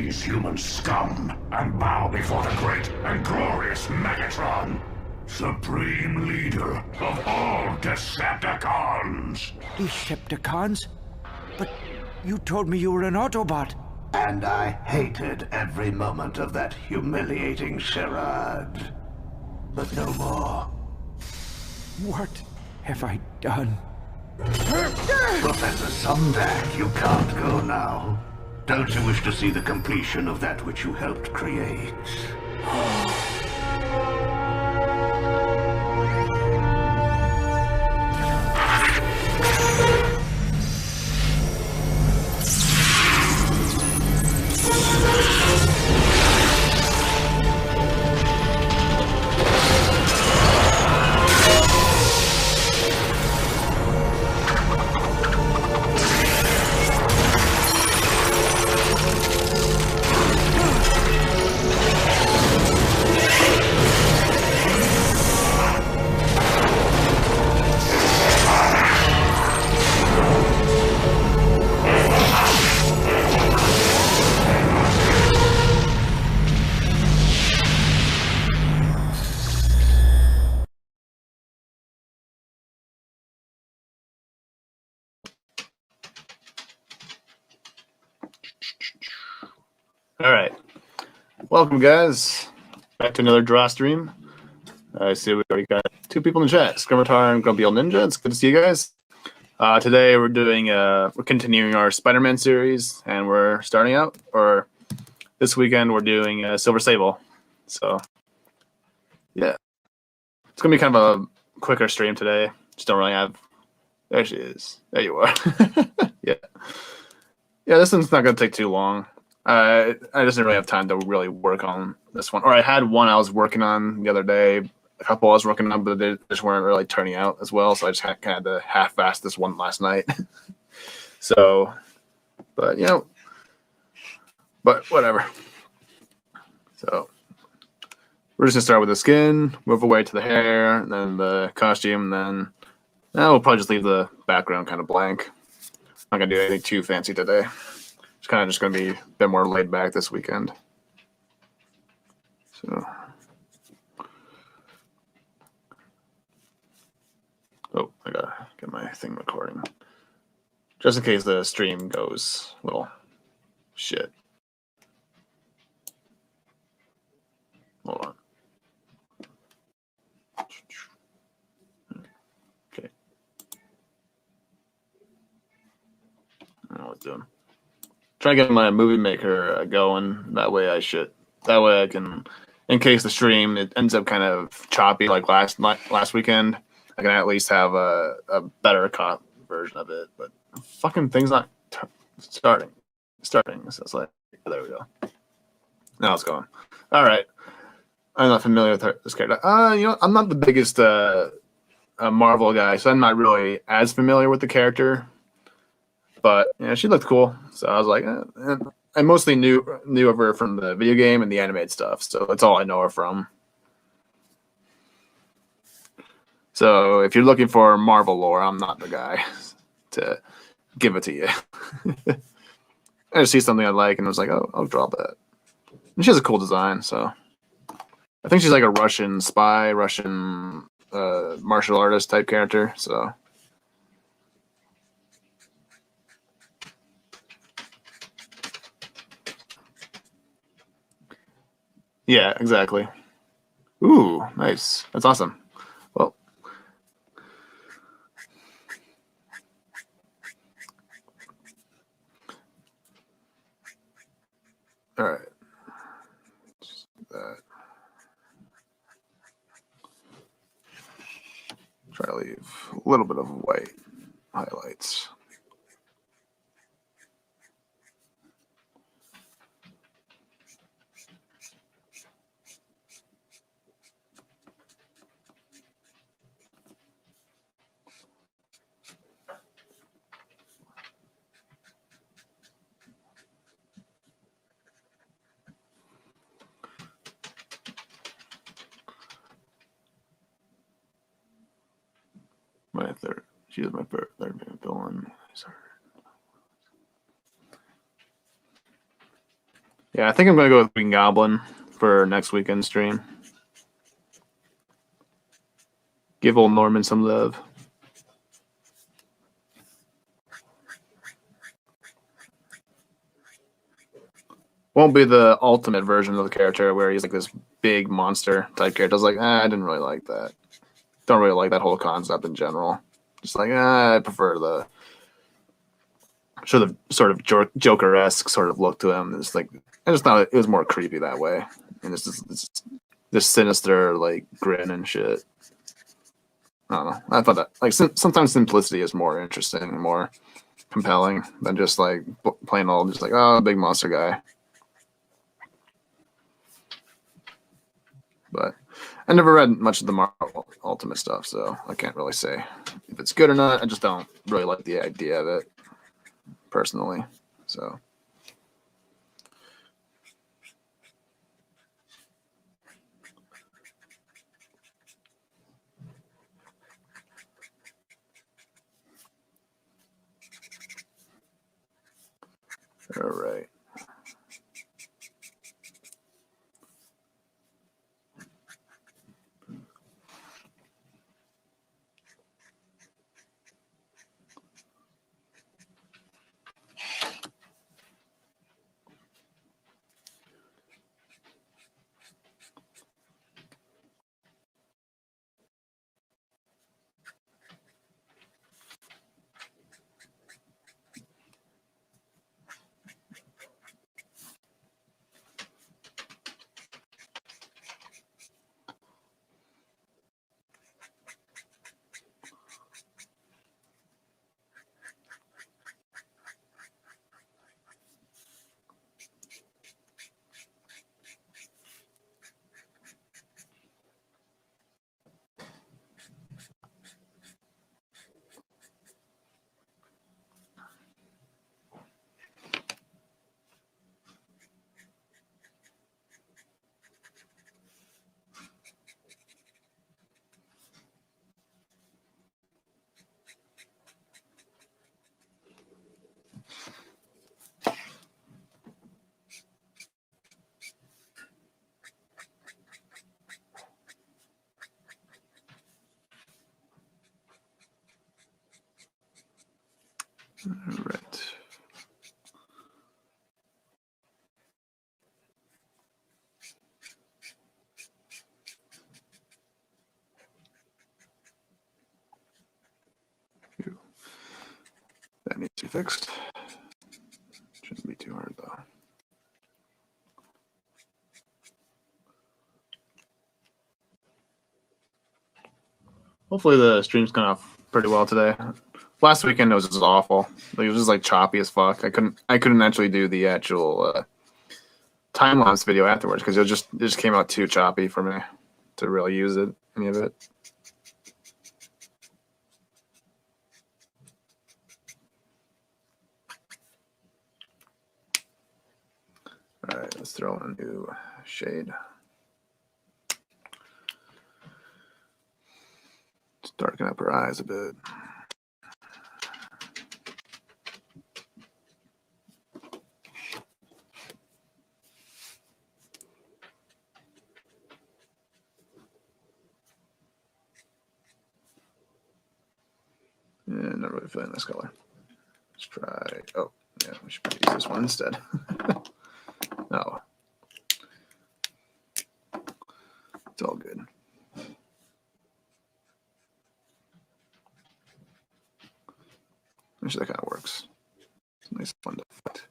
these human scum and bow before the great and glorious Megatron, supreme leader of all Decepticons. Decepticons? But you told me you were an Autobot. And I hated every moment of that humiliating charade. But no more. What have I done? Professor Sumdac, you can't go now. Don't you wish to see the completion of that which you helped create? All right, welcome guys back to another draw stream. I see we already got two people in the chat, Scrimatar and Grumpy Old Ninja. It's good to see you guys. Today we're continuing our Spider-Man series, and we're starting out, or this weekend we're doing Silver Sable. So yeah, it's gonna be kind of a quicker stream today. Just don't really have. There she is. There you are. Yeah. This one's not gonna take too long. I just didn't really have time to really work on this one. Or I had one I was working on the other day, a couple I was working on, but they just weren't really turning out as well. So I just kind of had to half-ass this one last night. So, but but whatever. So we're just gonna start with the skin, move away to the hair, and then the costume, and then we'll probably just leave the background kind of blank. I'm not gonna do anything too fancy today. It's kind of just going to be a bit more laid back this weekend. So, I gotta get my thing recording, just in case the stream goes a little shit. Hold on. Okay. I know what it's doing. Try to get my movie maker going. That way I can, in case the stream it ends up kind of choppy like last weekend, I can at least have a better version of it. But fucking thing's not starting. So it's like, there we go. Now it's going. All right. I'm not familiar with this character. I'm not the biggest Marvel guy, so I'm not really as familiar with the character. But she looked cool, so I was like, I mostly knew of her from the video game and the animated stuff, so that's all I know her from. So if you're looking for Marvel lore, I'm not the guy to give it to you. I just see something I like, and I was like, oh, I'll draw that. And she has a cool design, so I think she's like a Russian spy, Russian martial artist type character, so. Yeah, exactly. Ooh, nice. That's awesome. Well, all right. Just that. Try to leave a little bit of white highlights. She is my third main villain. Yeah, I think I'm gonna go with Green Goblin for next weekend stream. Give old Norman some love. Won't be the ultimate version of the character where he's like this big monster type character. I was like, I didn't really like that. Don't really like that whole concept in general. Just like, I prefer the sort of Joker-esque sort of look to him. It's like, I just thought it was more creepy that way. And it's just this sinister like grin and shit. I don't know. I thought that like sometimes simplicity is more interesting and more compelling than just like plain old just like, oh, big monster guy. But I never read much of the Marvel Ultimate stuff, so I can't really say if it's good or not. I just don't really like the idea of it personally. So all right. All right. That needs to be fixed. Shouldn't be too hard though. Hopefully the stream's gone off pretty well today. Last weekend it was just awful. Like, it was just like choppy as fuck. I couldn't actually do the actual time lapse video afterwards because it just came out too choppy for me to really use any of it. All right, let's throw in a new shade. Let's darken up her eyes a bit. Yeah, not really feeling this color. Let's try. Oh, yeah, we should use this one instead. No, it's all good. Actually, that kind of works. It's a nice one to fit.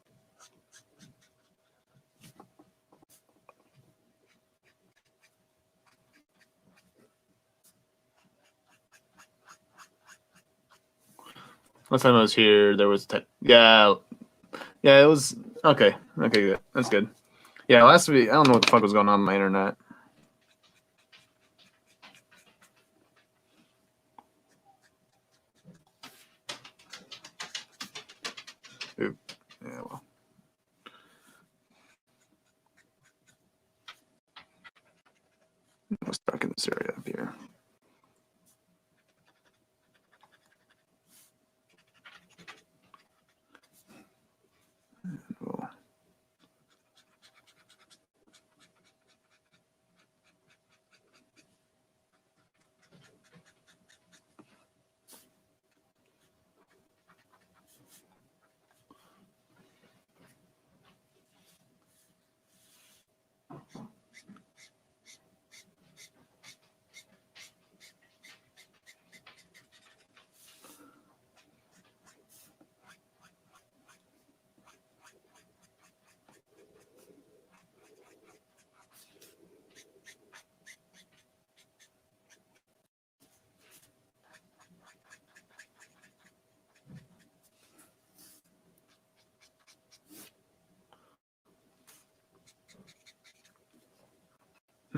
Last time I was here, there was yeah, it was okay. Okay, good. That's good. Yeah, last week I don't know what the fuck was going on my internet. Oop. Yeah, well. Let's darken this area up here. We'll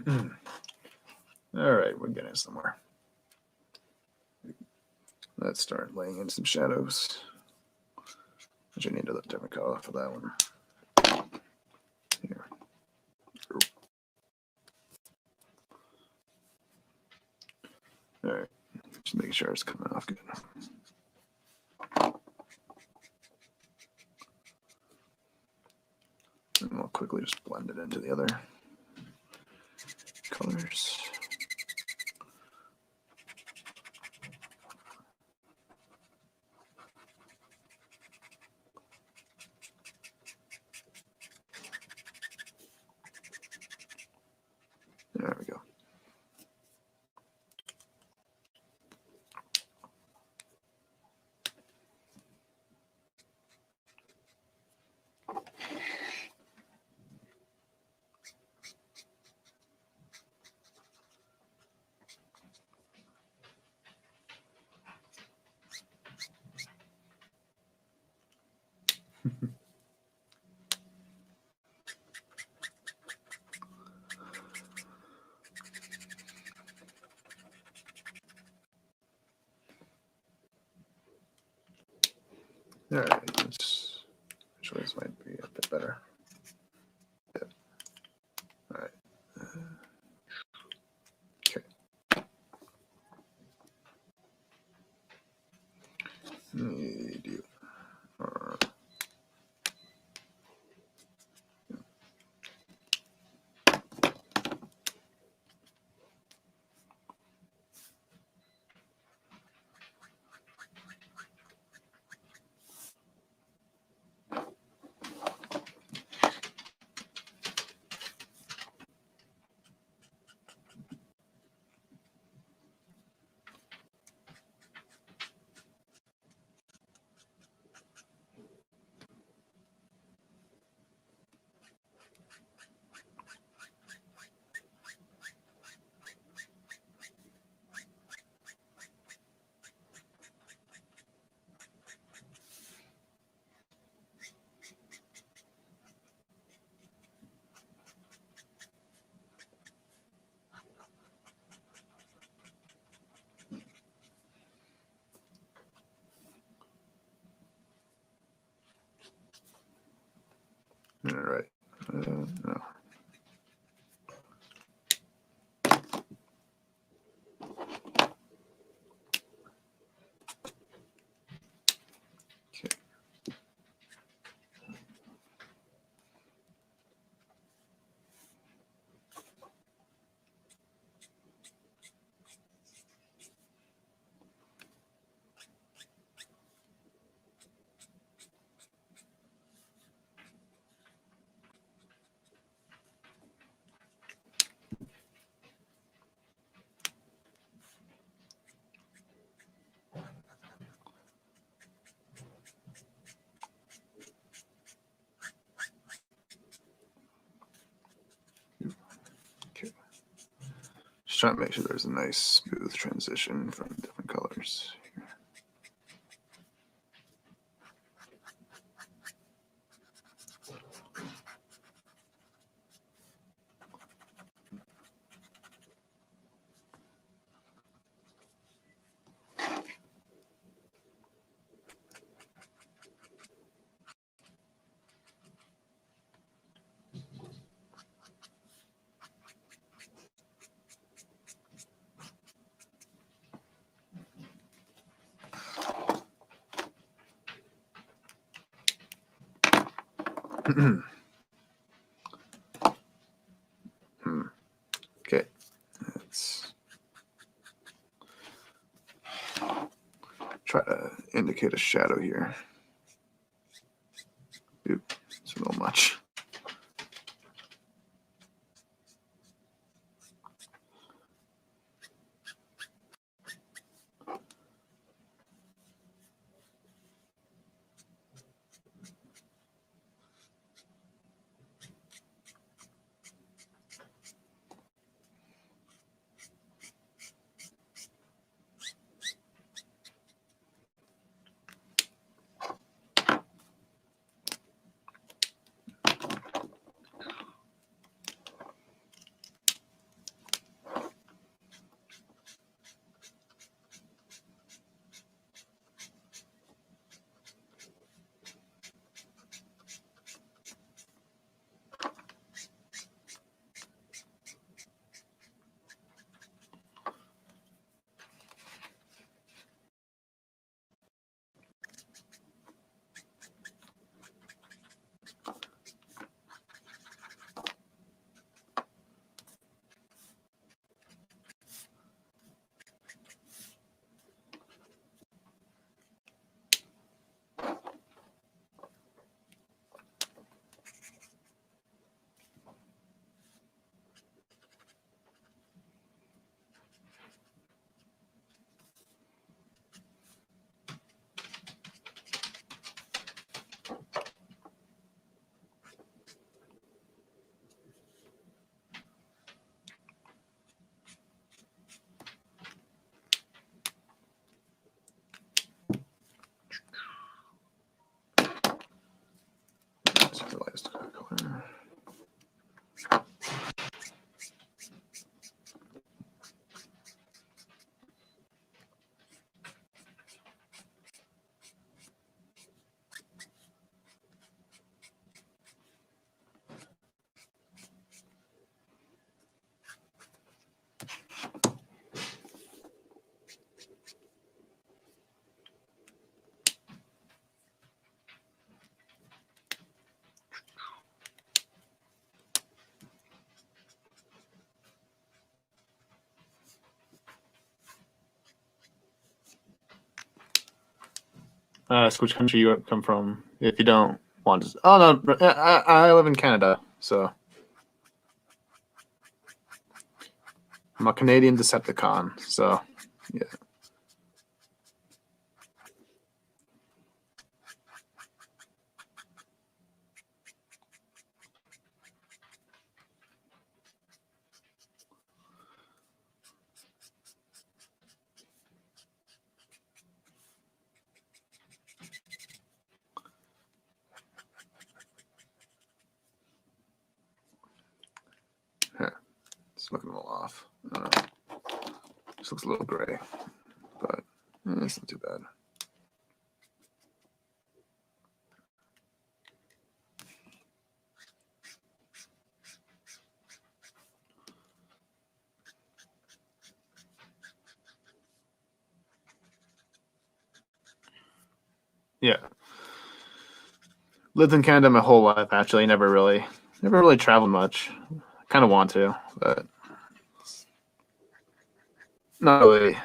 All right, we're getting somewhere. Let's start laying in some shadows. I should need a different color for that one. Here. All right, just making sure it's coming off good. And we'll quickly just blend it into the other colors. There we go. All right, actually this might be a bit better. Yep. All right. Okay. Need you. All right. No. Okay. Okay. Just trying to make sure there's a nice smooth transition from different colors. Here. Okay, let's try to indicate a shadow here. Oop, it's a little much. color. Ask which country you come from. If you don't want to. Oh no, I live in Canada, so I'm a Canadian Decepticon. So yeah. Here, it's looking a little off. I don't know. This looks a little gray, but it's not too bad. Yeah. Lived in Canada my whole life. Actually, never really traveled much. Kind of want to, but not really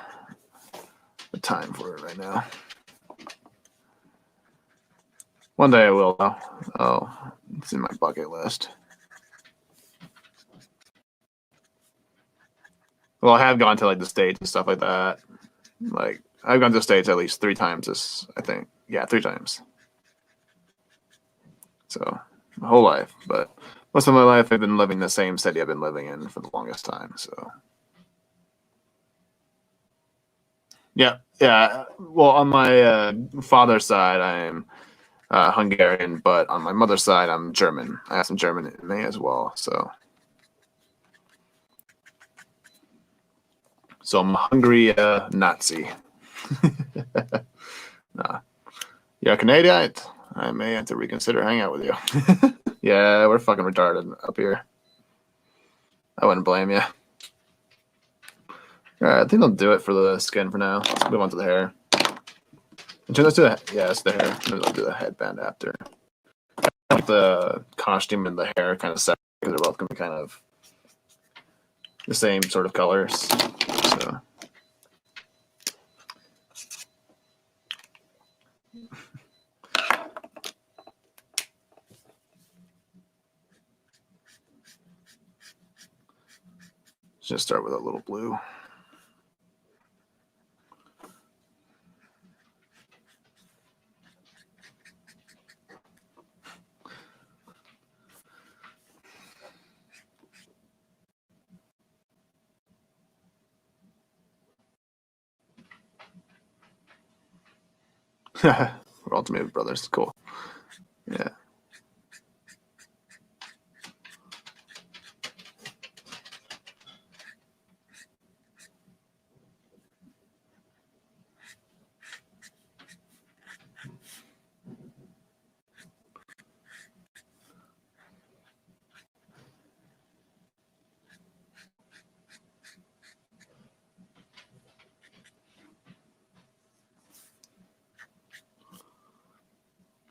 the time for it right now. One day I will, though. Oh, it's in my bucket list. Well, I have gone to like the States and stuff like that. Like I've gone to the States at least 3 times. This, I think, yeah, 3 times. So my whole life, but most of my life I've been living in the same city I've been living in for the longest time. So yeah. Well, on my father's side, I'm Hungarian, but on my mother's side, I'm German. I have some German in me as well. So I'm a hungry Nazi. Nah. You're a Canadian? I may have to reconsider hanging out with you. Yeah, we're fucking retarded up here. I wouldn't blame you. Alright, I think I'll do it for the skin for now. Let's move on to the hair. Let's do that. Yeah, it's the hair. Maybe I'll do the headband after. I like the costume and the hair kind of separate because they're both going to be kind of the same sort of colors. So. Just start with a little blue. We're ultimate brothers. Cool. Yeah.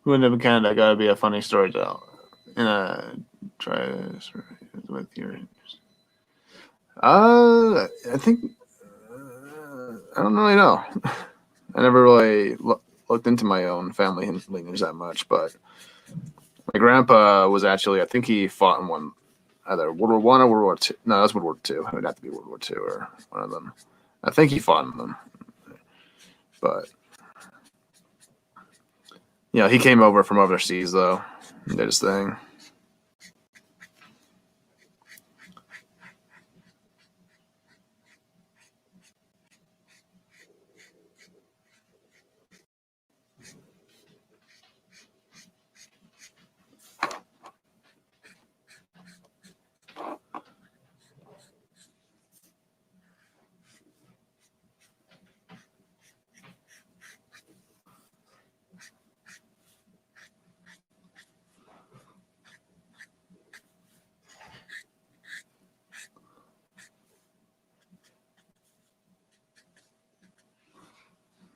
Who ended up in Canada? Gotta be a funny story to tell. Try this with your. I think I don't really know. I never really looked into my own family lineage that much, but my grandpa was actually, I think he fought in one, either World War One or World War Two. No, that's World War Two. It would have to be World War Two or one of them. I think he fought in them, but you know, he came over from overseas though, and did his thing.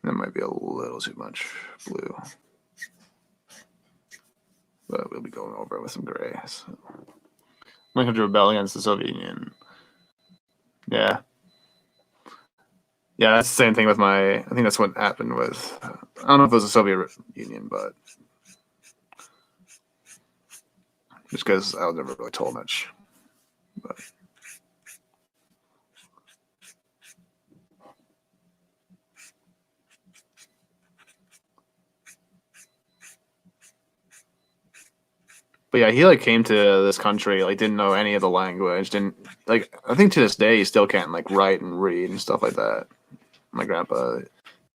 That might be a little too much blue. But we'll be going over it with some gray. So. Lincoln to rebel against the Soviet Union. Yeah. Yeah, that's the same thing with my... I think that's what happened with... I don't know if it was the Soviet Union, but... Just because I was never really told much. But yeah, he like came to this country, like didn't know any of the language, didn't like I think to this day he still can't like write and read and stuff like that. My grandpa,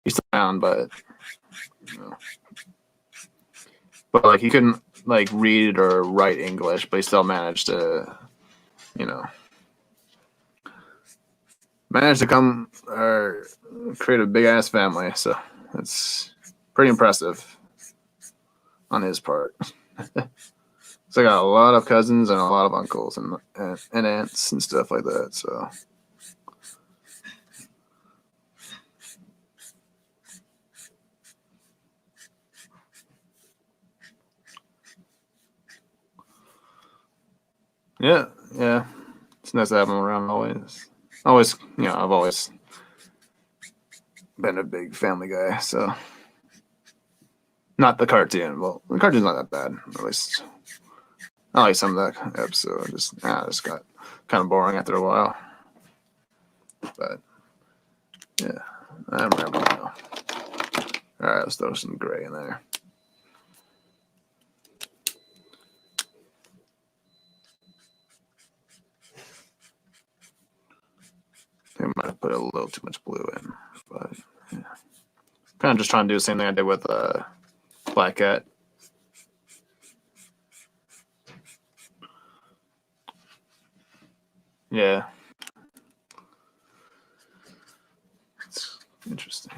he's still around, but you know. But like he couldn't like read or write English, but he still managed to, you know, come or create a big ass family. So it's pretty impressive on his part. So I got a lot of cousins and a lot of uncles and aunts and stuff like that. So yeah, it's nice to have them around always. You know, I've always been a big family guy. So not the cartoon. Well, the cartoon's not that bad. At least I like some of that episode. Just got kind of boring after a while. But yeah, I remember now. All right, let's throw some gray in there. I might have put a little too much blue in, but yeah. Kind of just trying to do the same thing I did with Black Cat. Yeah. It's interesting.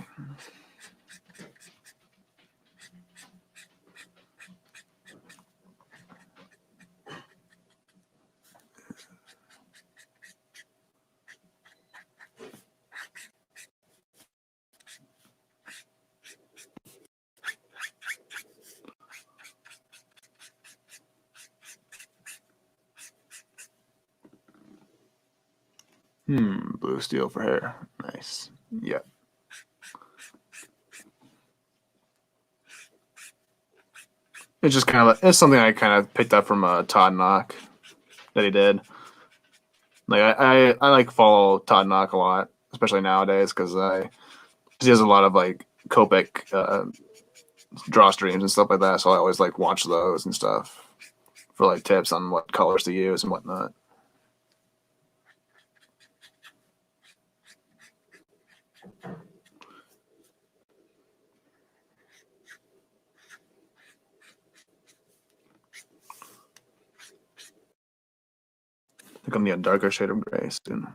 Blue steel for hair. Nice. Yep. It's just kind of it's something I kind of picked up from Todd Knock that he did. Like I like follow Todd Knock a lot, especially nowadays because he has a lot of like Copic draw streams and stuff like that. So I always like watch those and stuff for like tips on what colors to use and whatnot. I think I'm gonna need a darker shade of gray soon.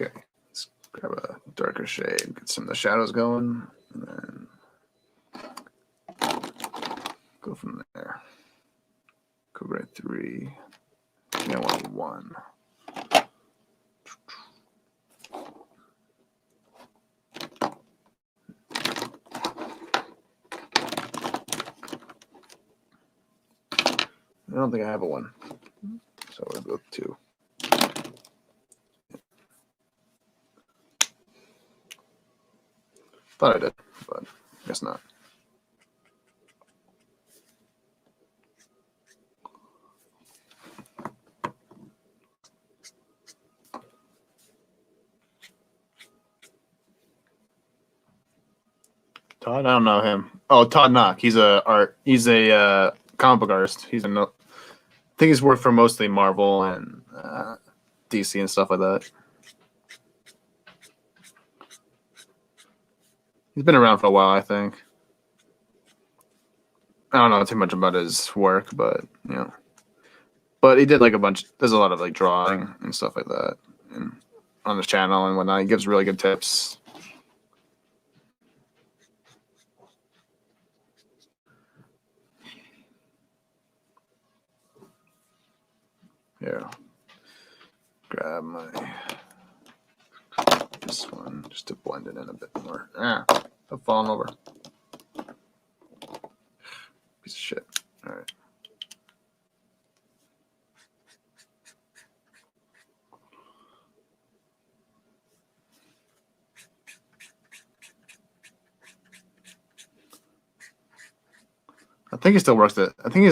Okay, let's grab a darker shade, get some of the shadows going, and then go from there. Code Red 3. I want 1. I don't think I have a 1. So we'll go with 2. Thought I did, but guess not. Todd? I don't know him. Oh, Todd Knock. He's a comic book artist. I think he's worked for mostly Marvel and DC and stuff like that. He's been around for a while, I think. I don't know too much about his work, but but he did like a bunch. There's a lot of like drawing and stuff like that, and on his channel and whatnot. He gives really good tips. Yeah. Grab this one just to blend it in a bit more. I've fallen over. Piece of shit. All right. I think he still works at. I think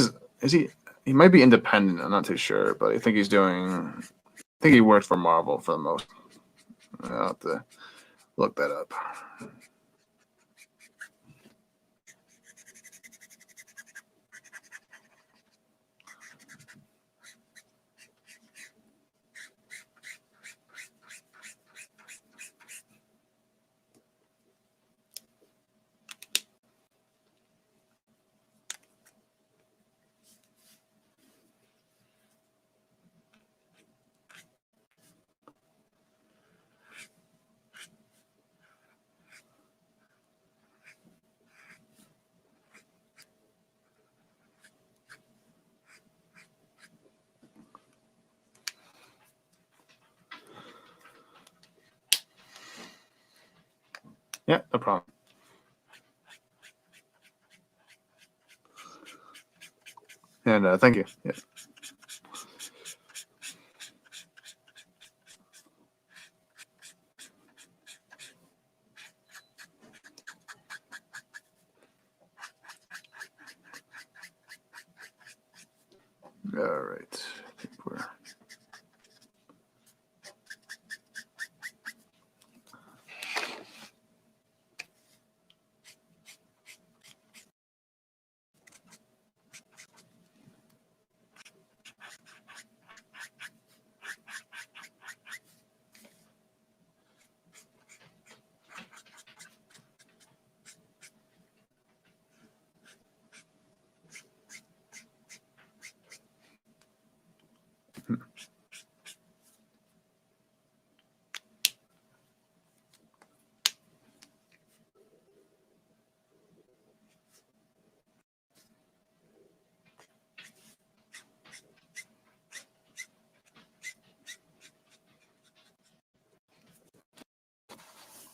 he might be independent. I'm not too sure, but I think I think he worked for Marvel for the most. I'll have to look that up. Yeah, no problem. And thank you. Yeah. All right. I think we're.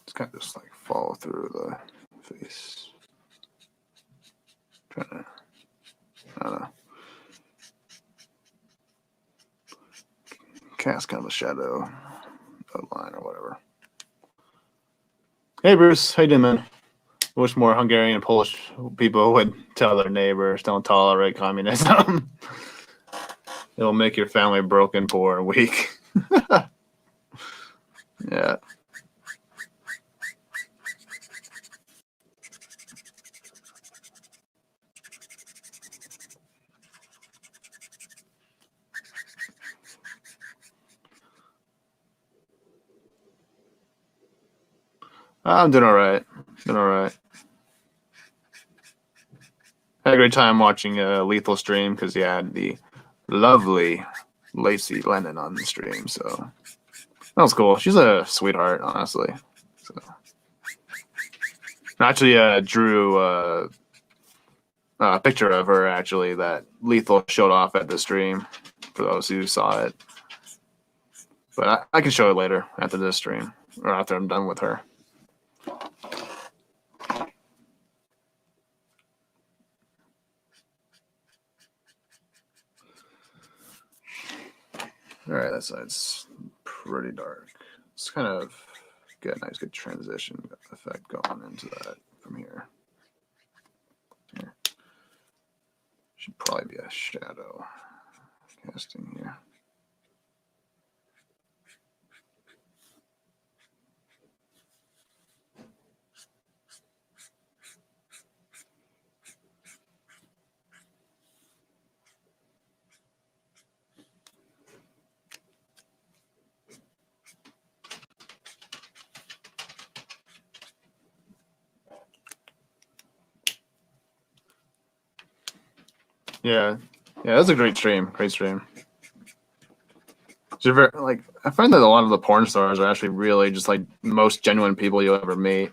It's kind of just like follow through the face. Trying to, I don't know. Cast kind of a shadow outline or whatever. Hey Bruce, how you doing, man? I wish more Hungarian and Polish people would tell their neighbors don't tolerate communism. It'll make your family broken, poor, and weak. Yeah. I'm doing all right. Doing all right. Had a great time watching Lethal stream because he had the lovely Lacey Lennon on the stream, so that was cool. She's a sweetheart, honestly. So. I actually drew a picture of her actually that Lethal showed off at the stream for those who saw it. But I can show it later after this stream or after I'm done with her. All right, that side's pretty dark. It's kind of get a nice good transition effect going into that from here. Should probably be a shadow casting here. Yeah, yeah, that's a great stream. Great stream. So very, like, I find that a lot of the porn stars are actually really just like most genuine people you'll ever meet.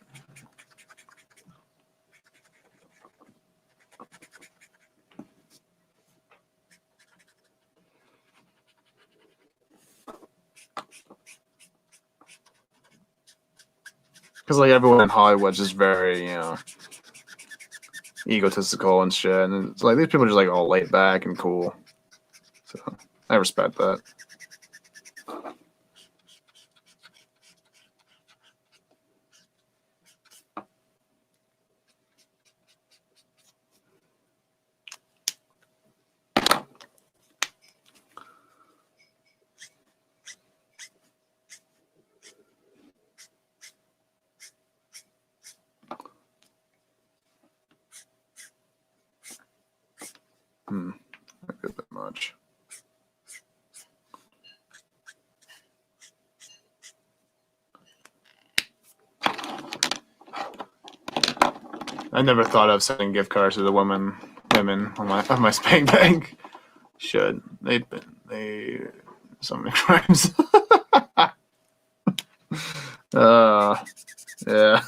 Because like everyone in Hollywood's just very, egotistical and shit, and it's like these people are just like all laid back and cool. So I respect that. Not good that much. I never thought of sending gift cards to the women on my spank bank. Should they so many crimes. Yeah. Yeah.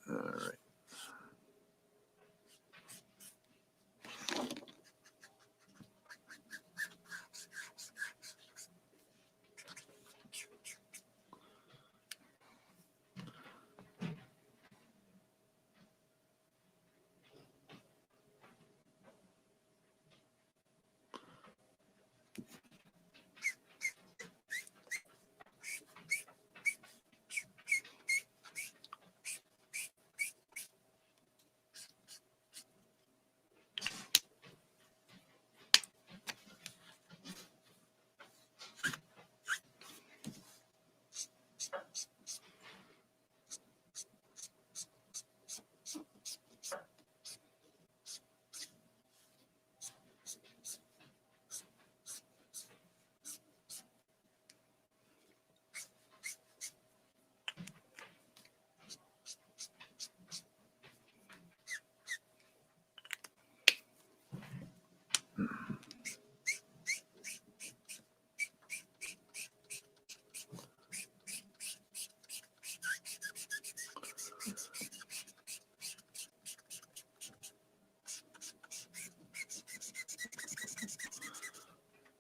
All right.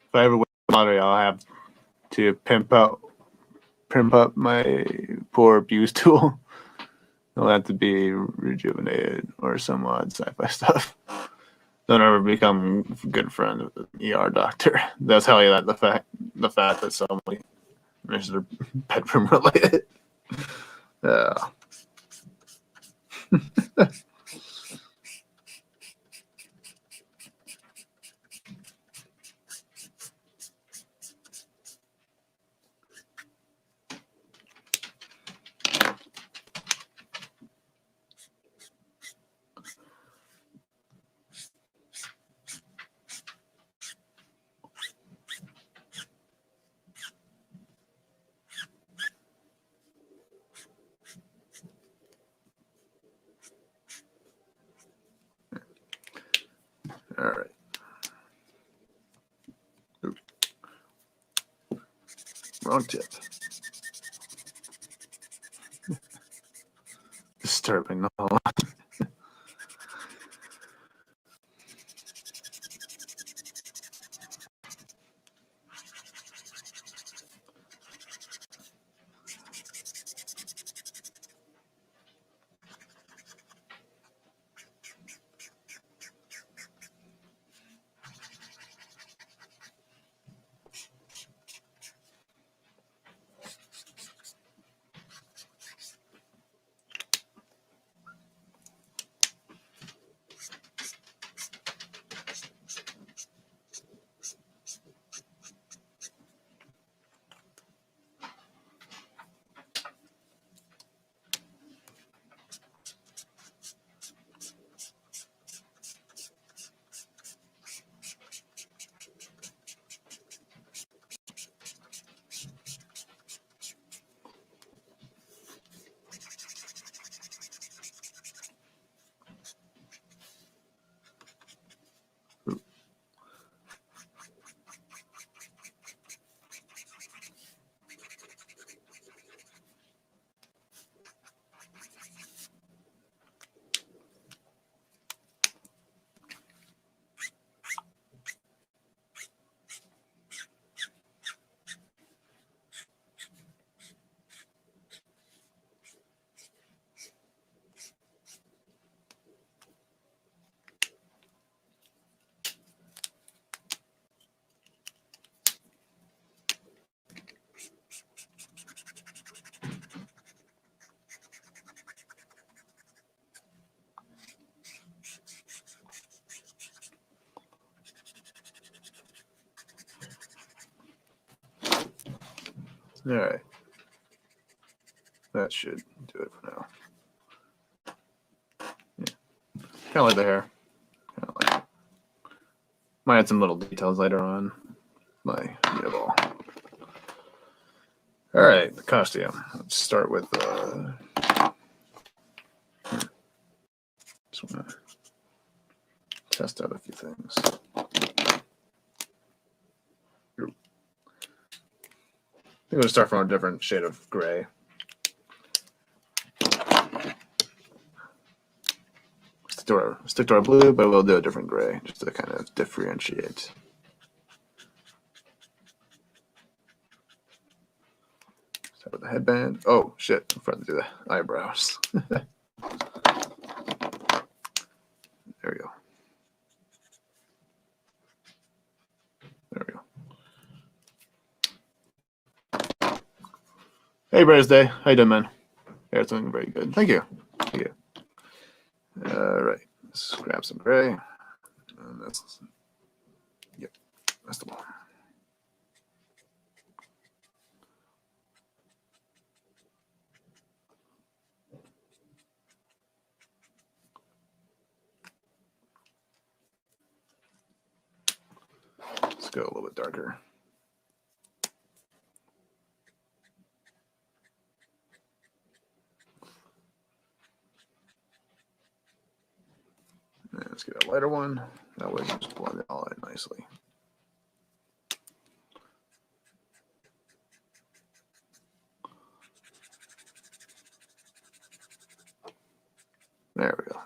If I ever win the lottery, I'll have to pimp up my poor abused tool. It'll have to be rejuvenated or some odd sci-fi stuff. Don't ever become good friends with an ER doctor. They'll tell you that the fact that somebody is their bedroom related. Yeah. All right. Oops. Wrong tip. Disturbing. No. All right. That should do it for now. Yeah. Kind of like the hair. Kind of like it. Might add some little details later on. My ball. All right, the costume. Let's start with. Just want to test out a few things. I think we'll start from a different shade of gray. Stick to our blue, but we'll do a different gray just to kind of differentiate. Start with the headband. Oh shit! I forgot to do the eyebrows. There we go. There we go. Hey, Brez Day. How you doing, man? Yeah, it's doing very good. Thank you. Thank you. All right. Let's grab some gray. And that's, yep, that's the one. Let's go a little bit darker. And let's get a lighter one. That way we can just blend it all in nicely. There we go.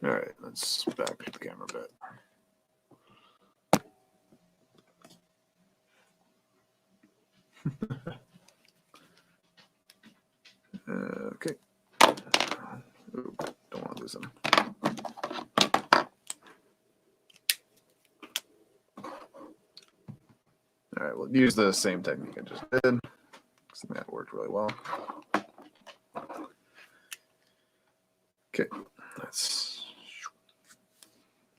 All right, let's back up the camera a bit. Okay. Ooh, don't want to lose them. All right, we'll use the same technique I just did. So that worked really well. Okay, let's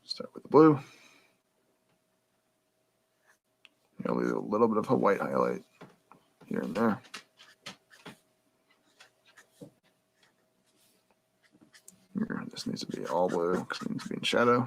start with the blue. I'll leave a little bit of a white highlight here and there. Here, this needs to be all blue because it needs to be in shadow.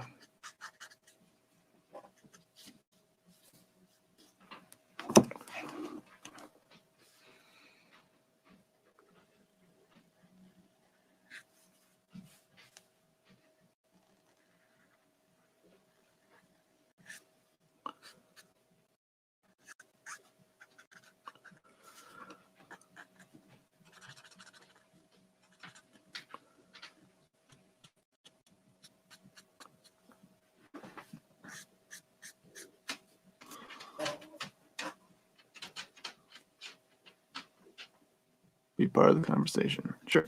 Be part of the conversation. Sure.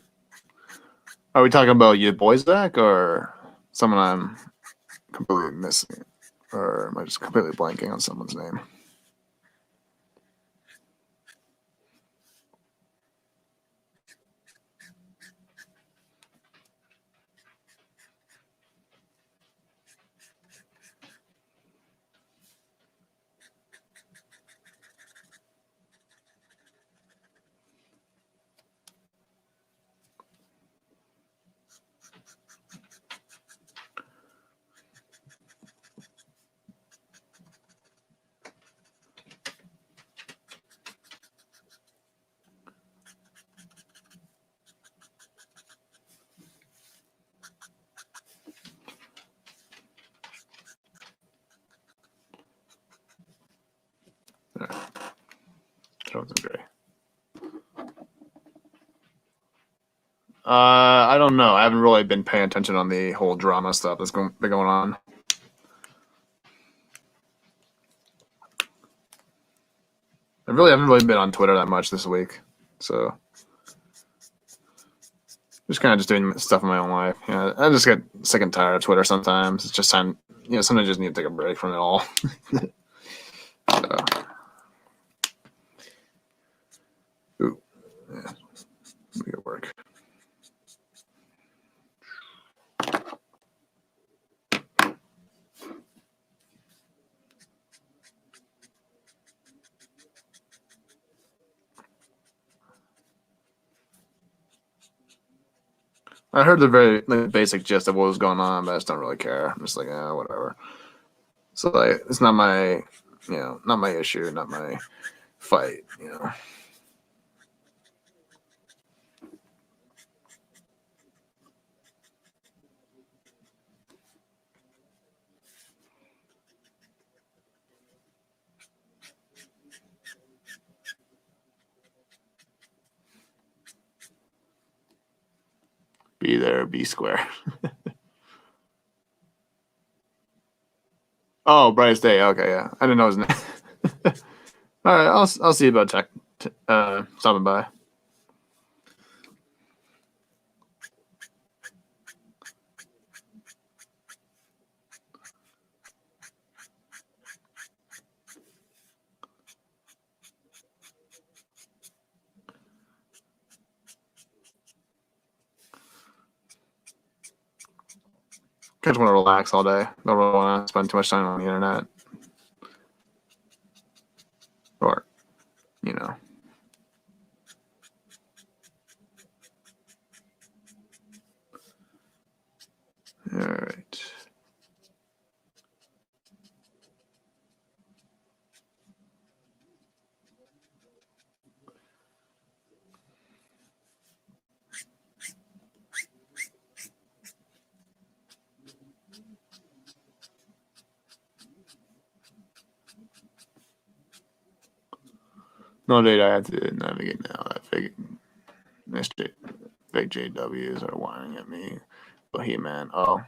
Are we talking about your boy Zach or someone I'm completely missing? Or am I just completely blanking on someone's name? All right. Throw some gray. I don't know. I haven't really been paying attention on the whole drama stuff that's been going on. I really haven't been on Twitter that much this week, so just kind of just doing stuff in my own life. Yeah, I just get sick and tired of Twitter sometimes. It's just time, sometimes I just need to take a break from it all. So. Ooh, yeah, make it work. I heard the very basic gist of what was going on, but I just don't really care. I'm just like, whatever. So like, it's not my, not my issue, not my fight. Be there, be square. Oh, Bryce Day. Okay, yeah, I didn't know his name. All right, I'll see about stopping by. I just want to relax all day. Don't really want to spend too much time on the internet. Or, you know. All right. No data I have to navigate now. That fake JWs are whining at me. Bohemian. Oh.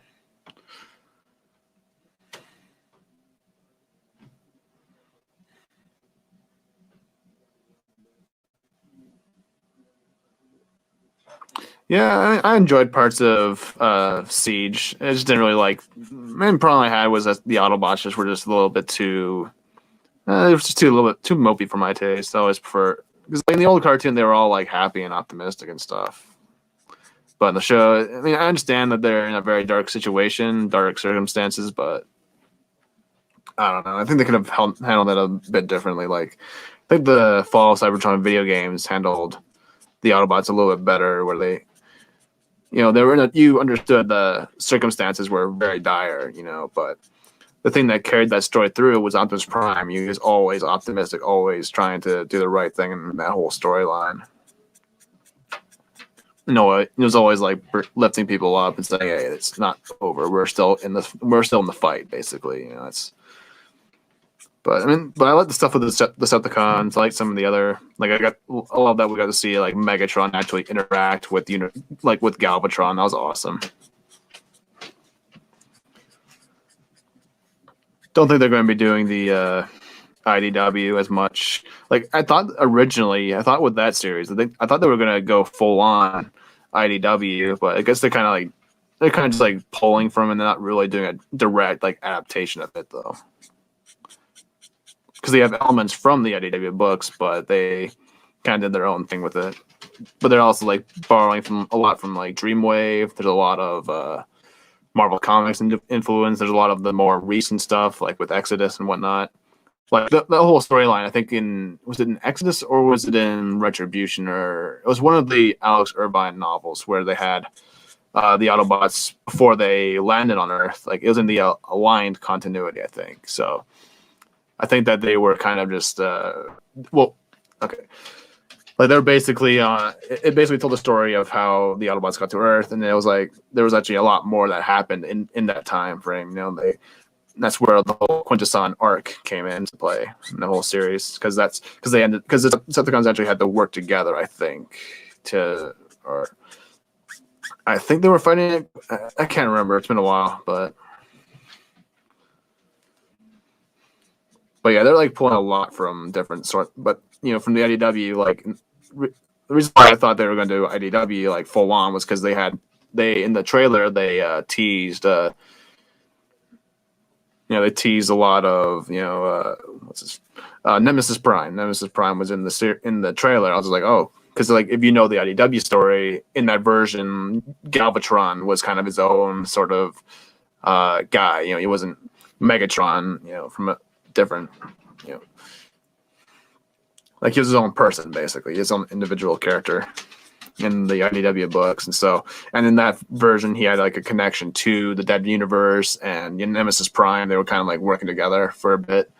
Yeah, I enjoyed parts of Siege. I just didn't really like. Main problem I had was that the Autobots just were just a little bit too. It was just a little bit too mopey for my taste. I always prefer because like in the old cartoon they were all like happy and optimistic and stuff. But in the show, I mean, I understand that they're in a very dark situation, dark circumstances, but I don't know. I think they could have handled that a bit differently. Like, I think the Fall of Cybertron video games handled the Autobots a little bit better, where they, they were you understood the circumstances were very dire, but the thing that carried that story through was Optimus Prime. He was always optimistic, always trying to do the right thing in that whole storyline. It was always like lifting people up and saying, "Hey, it's not over. We're still in the fight." Basically, it's. But I like the stuff with the Decepticons. I like some of the other, like I love that we got to see like Megatron actually interact with with Galvatron. That was awesome. Don't think they're going to be doing the IDW as much. Like I thought originally, with that series, I thought they were going to go full on IDW, but I guess they're kind of just like pulling from, and they're not really doing a direct like adaptation of it though. Because they have elements from the IDW books, but they kind of did their own thing with it. But they're also like borrowing from a lot from like Dreamwave. There's a lot of Marvel Comics influence. There's a lot of the more recent stuff, like with Exodus and whatnot. Like the whole storyline, I think was it in Exodus or was it in Retribution, or it was one of the Alex Irvine novels where they had the Autobots before they landed on Earth. Like it was in the aligned continuity, I think. So I think that they were kind of just okay. Like they're basically it basically told the story of how the Autobots got to Earth, and it was like there was actually a lot more that happened in that time frame. That's where the whole Quintesson arc came into play in the whole series, because the Decepticons actually had to work together. I think I think they were fighting. I can't remember. It's been a while, but yeah, they're like pulling a lot from different sort. But from the IDW, like the reason why I thought they were going to do IDW like full on was because they in the trailer they teased. They teased a lot of Nemesis Prime. Nemesis Prime was in the trailer. I was like, oh, because like if you know the IDW story in that version, Galvatron was kind of his own sort of guy. He wasn't Megatron. From a different, like he was his own person, basically his own individual character. in the IDW books, and in that version he had like a connection to the Dead Universe and Nemesis Prime. They were kind of like working together for a bit,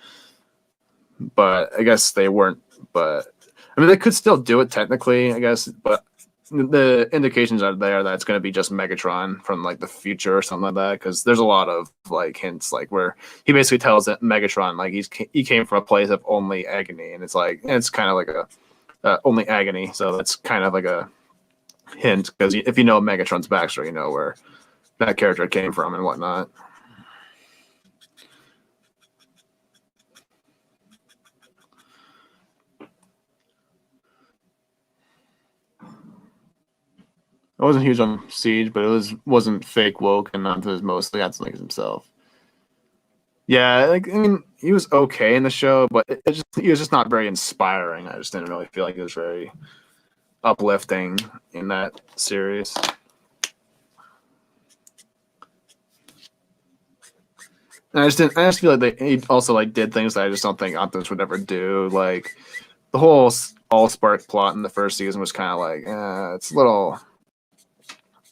but I guess they weren't. But I mean, they could still do it technically, I guess, but the indications are there that it's going to be just Megatron from like the future or something like that, because there's a lot of like hints like where he basically tells that Megatron like he came from a place of only agony, and it's kind of like a only agony, so that's kind of like a hint, because if you know Megatron's backstory, you know where that character came from and whatnot. I wasn't huge on Siege, but wasn't fake woke, and not mostly Atlas himself. Yeah, like I mean, he was okay in the show, but he was just not very inspiring. I just didn't really feel like it was very uplifting in that series. And I just feel like he also like did things that I just don't think Optimus would ever do. Like the whole Allspark plot in the first season was kind of like, it's a little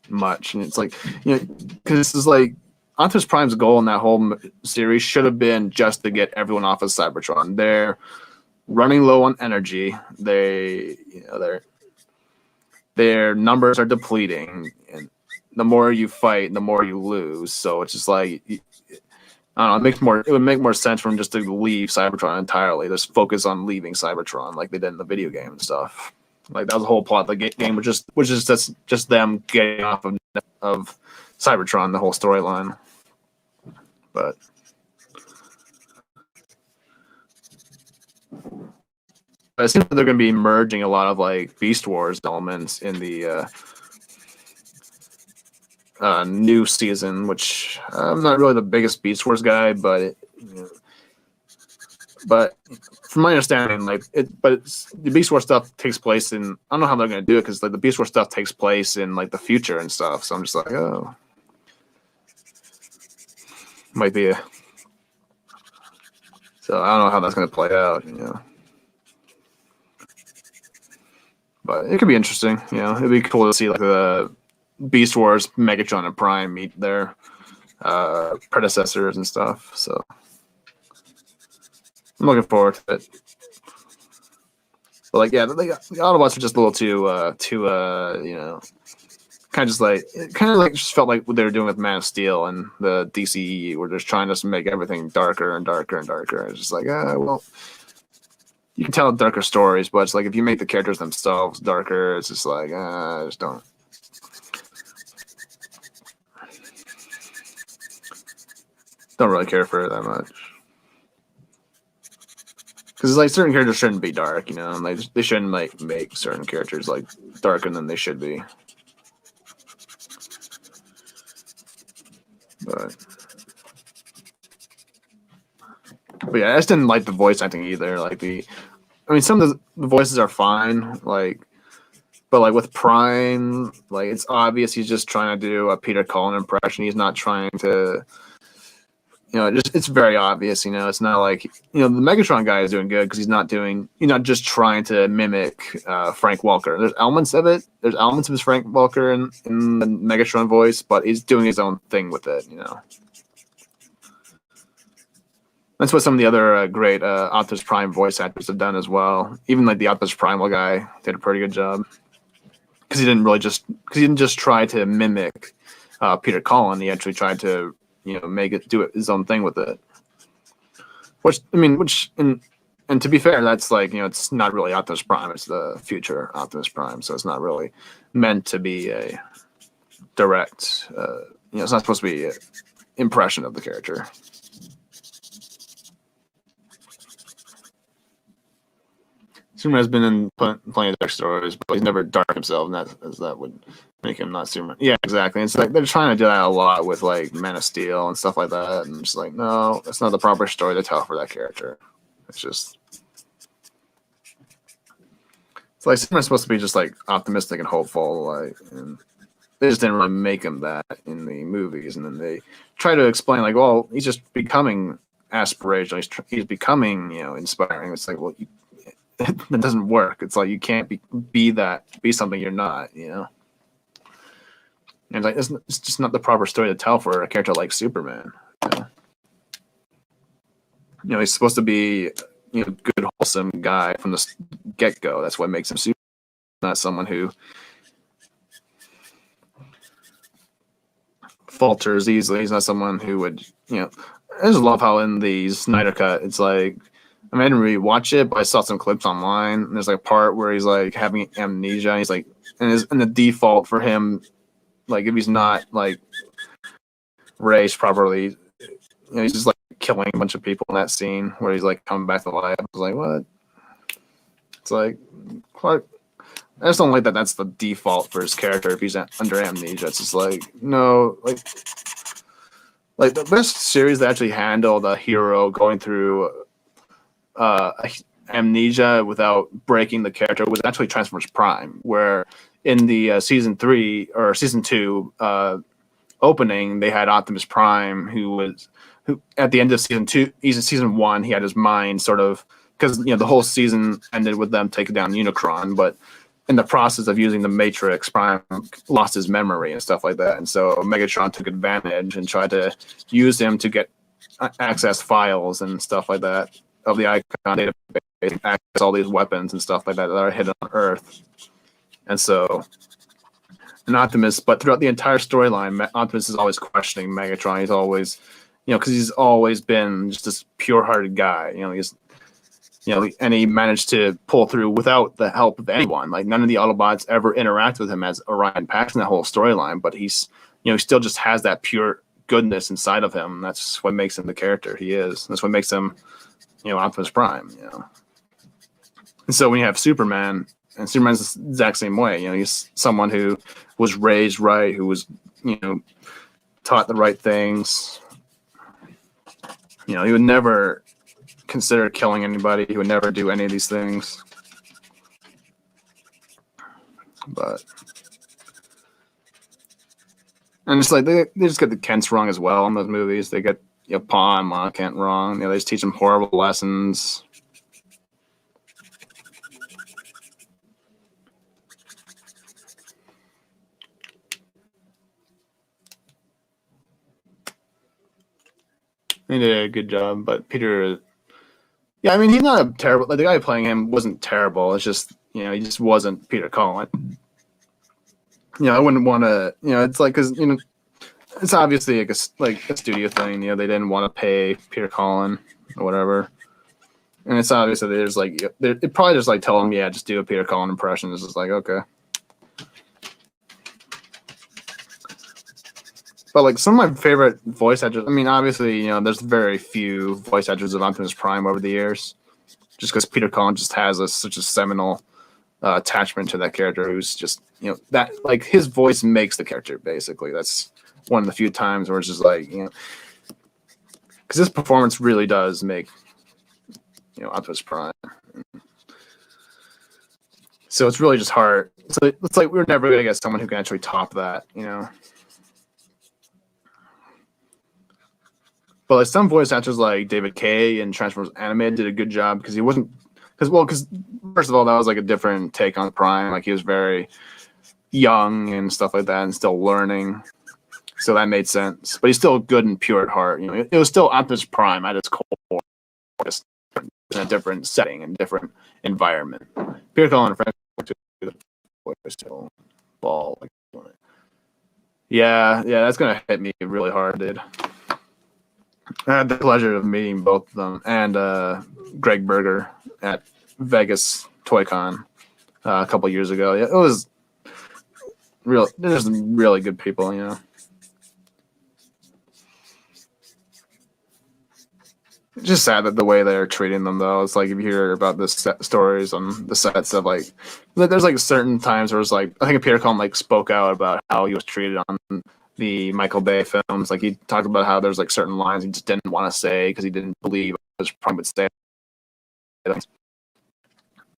much, and it's like, you know, because this is like Optimus Prime's goal in that whole series should have been just to get everyone off of Cybertron. They're running low on energy. Their numbers are depleting, and the more you fight, the more you lose. So it's just like, I don't know. It would make more sense for them just to leave Cybertron entirely. Just focus on leaving Cybertron, like they did in the video game and stuff. Like that was the whole plot of the game, which is just them getting off of Cybertron, the whole storyline. But it seems like they're going to be merging a lot of like Beast Wars elements in the new season, which I'm not really the biggest Beast Wars guy, but from my understanding, the Beast Wars stuff takes place in, I don't know how they're going to do it, because like the Beast Wars stuff takes place in like the future and stuff. So I'm just like, oh, might be so I don't know how that's going to play out, but it could be interesting. It'd be cool to see like the Beast Wars, Megatron, and Prime meet their predecessors and stuff. So I'm looking forward to it. But like, yeah, the Autobots are just a little too kind of like just felt like what they were doing with Man of Steel and the DCE, where they're just trying to make everything darker and darker and darker. It's just like, well, you can tell darker stories, but it's like if you make the characters themselves darker, it's just like, I just don't really care for it that much. Because like certain characters shouldn't be dark, and they shouldn't like make certain characters like darker than they should be. But yeah, I just didn't like the voice acting either. Some of the voices are fine, but like with Prime, like it's obvious he's just trying to do a Peter Cullen impression. He's not trying to, it's very obvious. It's not like the Megatron guy is doing good because he's not just trying to mimic Frank Welker. There's elements of it. There's elements of his Frank Welker in the Megatron voice, but he's doing his own thing with it. That's what some of the other great Optimus Prime voice actors have done as well. Even like the Optimus Primal guy did a pretty good job, because he didn't just try to mimic Peter Cullen. He actually tried to do it his own thing with it. And to be fair, that's like it's not really Optimus Prime. It's the future Optimus Prime, so it's not really meant to be a direct. It's not supposed to be an impression of the character. Superman has been in plenty of dark stories, but he's never dark himself, and that would make him not Superman. Yeah, exactly. It's like they're trying to do that a lot with like Man of Steel and stuff like that, and it's like, no, that's not the proper story to tell for that character. It's like Superman's supposed to be just like optimistic and hopeful, and they just didn't really make him that in the movies, and then they try to explain like, well, he's just becoming aspirational. He's becoming inspiring. It's like, well, It doesn't work. It's like you can't be something you're not, you know. And like it's just not the proper story to tell for a character like Superman. You know, he's supposed to be, you know, good, wholesome guy from the get go. That's what makes him Superman, not someone who falters easily. He's not someone who would, you know. I just love how in the Snyder Cut, it's like, I mean, I didn't really watch it, but I saw some clips online. And there's like a part where he's like having amnesia. And he's like, and the default for him, like if he's not like raised properly, you know, he's just like killing a bunch of people in that scene where he's like coming back to life. I was like, what? It's like, Clark. I just don't like that. That's the default for his character if he's under amnesia. It's just like, no, like the best series that actually handled a hero going through amnesia without breaking the character was actually Transformers Prime, where in the season 2 opening they had Optimus Prime, who at the end of season 1 he had his mind sort of, because you know the whole season ended with them taking down Unicron, but in the process of using the Matrix, Prime lost his memory and stuff like that, and so Megatron took advantage and tried to use him to get access files and stuff like that of the Icon database, access all these weapons and stuff like that that are hidden on Earth. And so, but throughout the entire storyline, Optimus is always questioning Megatron. He's always, you know, because he's always been just this pure-hearted guy. And he managed to pull through without the help of anyone. Like none of the Autobots ever interact with him as Orion Pax in that whole storyline. But he's, you know, he still just has that pure goodness inside of him. That's what makes him the character he is. That's what makes him, you know, Optimus Prime. You know, and so when you have Superman, and Superman's the exact same way. You know, he's someone who was raised right, who was, you know, taught the right things. You know, he would never consider killing anybody. He would never do any of these things. But and it's like they just get the Kents wrong as well in those movies. They get, you know, Pa and Ma Kent wrong. You know, they just teach them horrible lessons. He did a good job, but Peter, yeah, I mean, he's not a terrible. Like the guy playing him wasn't terrible. It's just, you know, he just wasn't Peter Cullen. You know, I wouldn't want to. You know, it's like, because, you know, it's obviously like a studio thing. You know, they didn't want to pay Peter Cullen or whatever, and it's obvious that there's like it probably just like tell him, yeah, just do a Peter Cullen impression. It's just like, okay. But like some of my favorite voice actors, I mean, obviously, you know, there's very few voice actors of Optimus Prime over the years, just because Peter Cullen just has such a seminal attachment to that character, who's just, you know, that like his voice makes the character basically. That's one of the few times where it's just like, you know, because this performance really does make, you know, Optimus Prime. So it's really just hard. So it's like we're never gonna get someone who can actually top that, you know. But like some voice actors like David Kaye in Transformers Animated did a good job, because he wasn't, because first of all, that was like a different take on Prime. Like he was very young and stuff like that and still learning. So that made sense. But he's still good and pure at heart. You know, it was still Optimus Prime at its core, just in a different setting and different environment. Peter Cullen and still ball. Yeah, that's gonna hit me really hard, dude. I had the pleasure of meeting both of them and Greg Berger at Vegas ToyCon a couple years ago. Yeah, it was real. There's some really good people, you know. It's just sad that the way they're treating them, though. It's like if you hear about the stories on the sets of like, there's like certain times where it's like, I think Peter Cullen like spoke out about how he was treated on the Michael Bay films. Like he talked about how there's like certain lines he just didn't want to say because he didn't believe his Prime would say,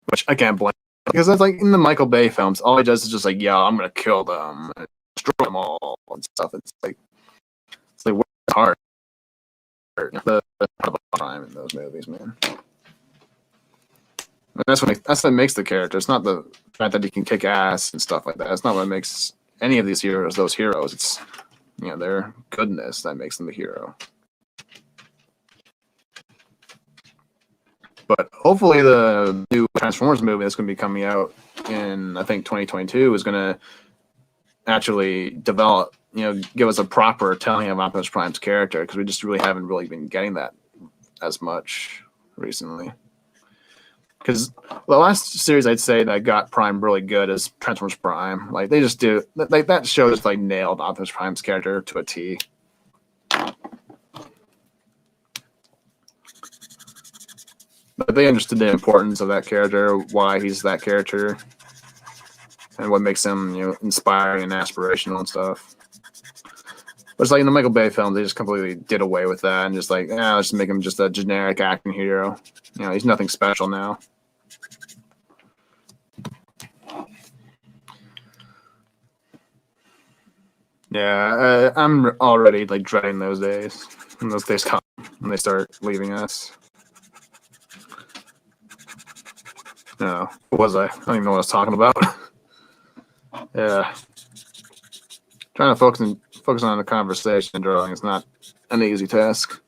which I can't blame, because that's like in the Michael Bay films, all he does is just like, yeah, I'm gonna kill them, and destroy them all and stuff. It's like what's hard the Prime in those movies, man. And that's what makes the character. It's not the fact that he can kick ass and stuff like that. It's not what makes any of these heroes those heroes. It's their goodness that makes them a hero. But hopefully the new Transformers movie that's going to be coming out in, I think, 2022 is going to actually develop, give us a proper telling of Optimus Prime's character, because we just really haven't been getting that as much recently. Because the last series I'd say that got Prime really good is Transformers Prime. Like, they just do, like, that show just nailed Optimus Prime's character to a T. But they understood the importance of that character, why he's that character, and what makes him, inspiring and aspirational and stuff. But it's like in the Michael Bay films, they just completely did away with that and just let's just make him just a generic acting hero. He's nothing special now. Yeah, I'm already dreading those days. When those days come, when they start leaving us. No, what was I? I don't even know what I was talking about. Yeah, trying to focus on the conversation and drawing is not an easy task.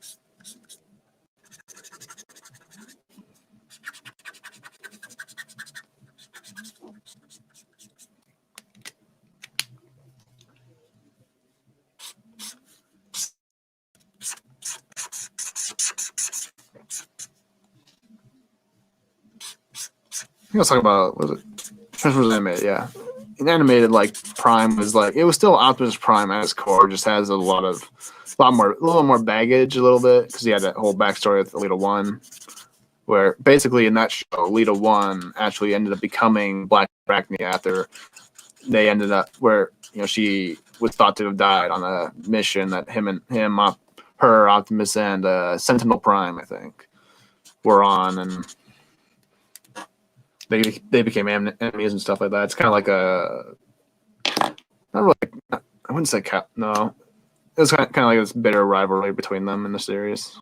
I was talking about, was it Transformers Animated? Yeah, in animated, Prime was it was still Optimus Prime at its core, just has a little more baggage, a little bit, because he had that whole backstory with Elita 1, where basically in that show, Elita 1 actually ended up becoming Black Arachne after they ended up where she was thought to have died on a mission that her, Optimus, and Sentinel Prime, I think, were on, and they became enemies and stuff like that. It's kind of like not really. I wouldn't say no. It was kind of like this bitter rivalry between them in the series.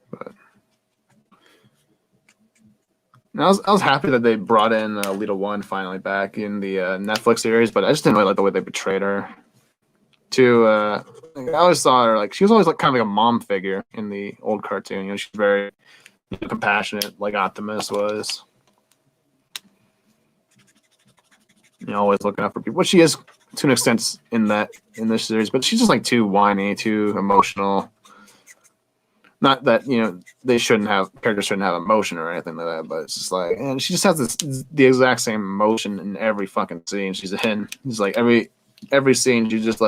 But I was happy that they brought in Elita 1 finally back in the Netflix series, but I just didn't really like the way they portrayed her. I always saw her she was always kind of like a mom figure in the old cartoon. She's very compassionate, like Optimus was. Always looking out for people. Well, she is to an extent in this series, but she's just too whiny, too emotional. Not that characters shouldn't have emotion or anything like that, but it's just and she just has the exact same emotion in every fucking scene she's in. It's every scene she's just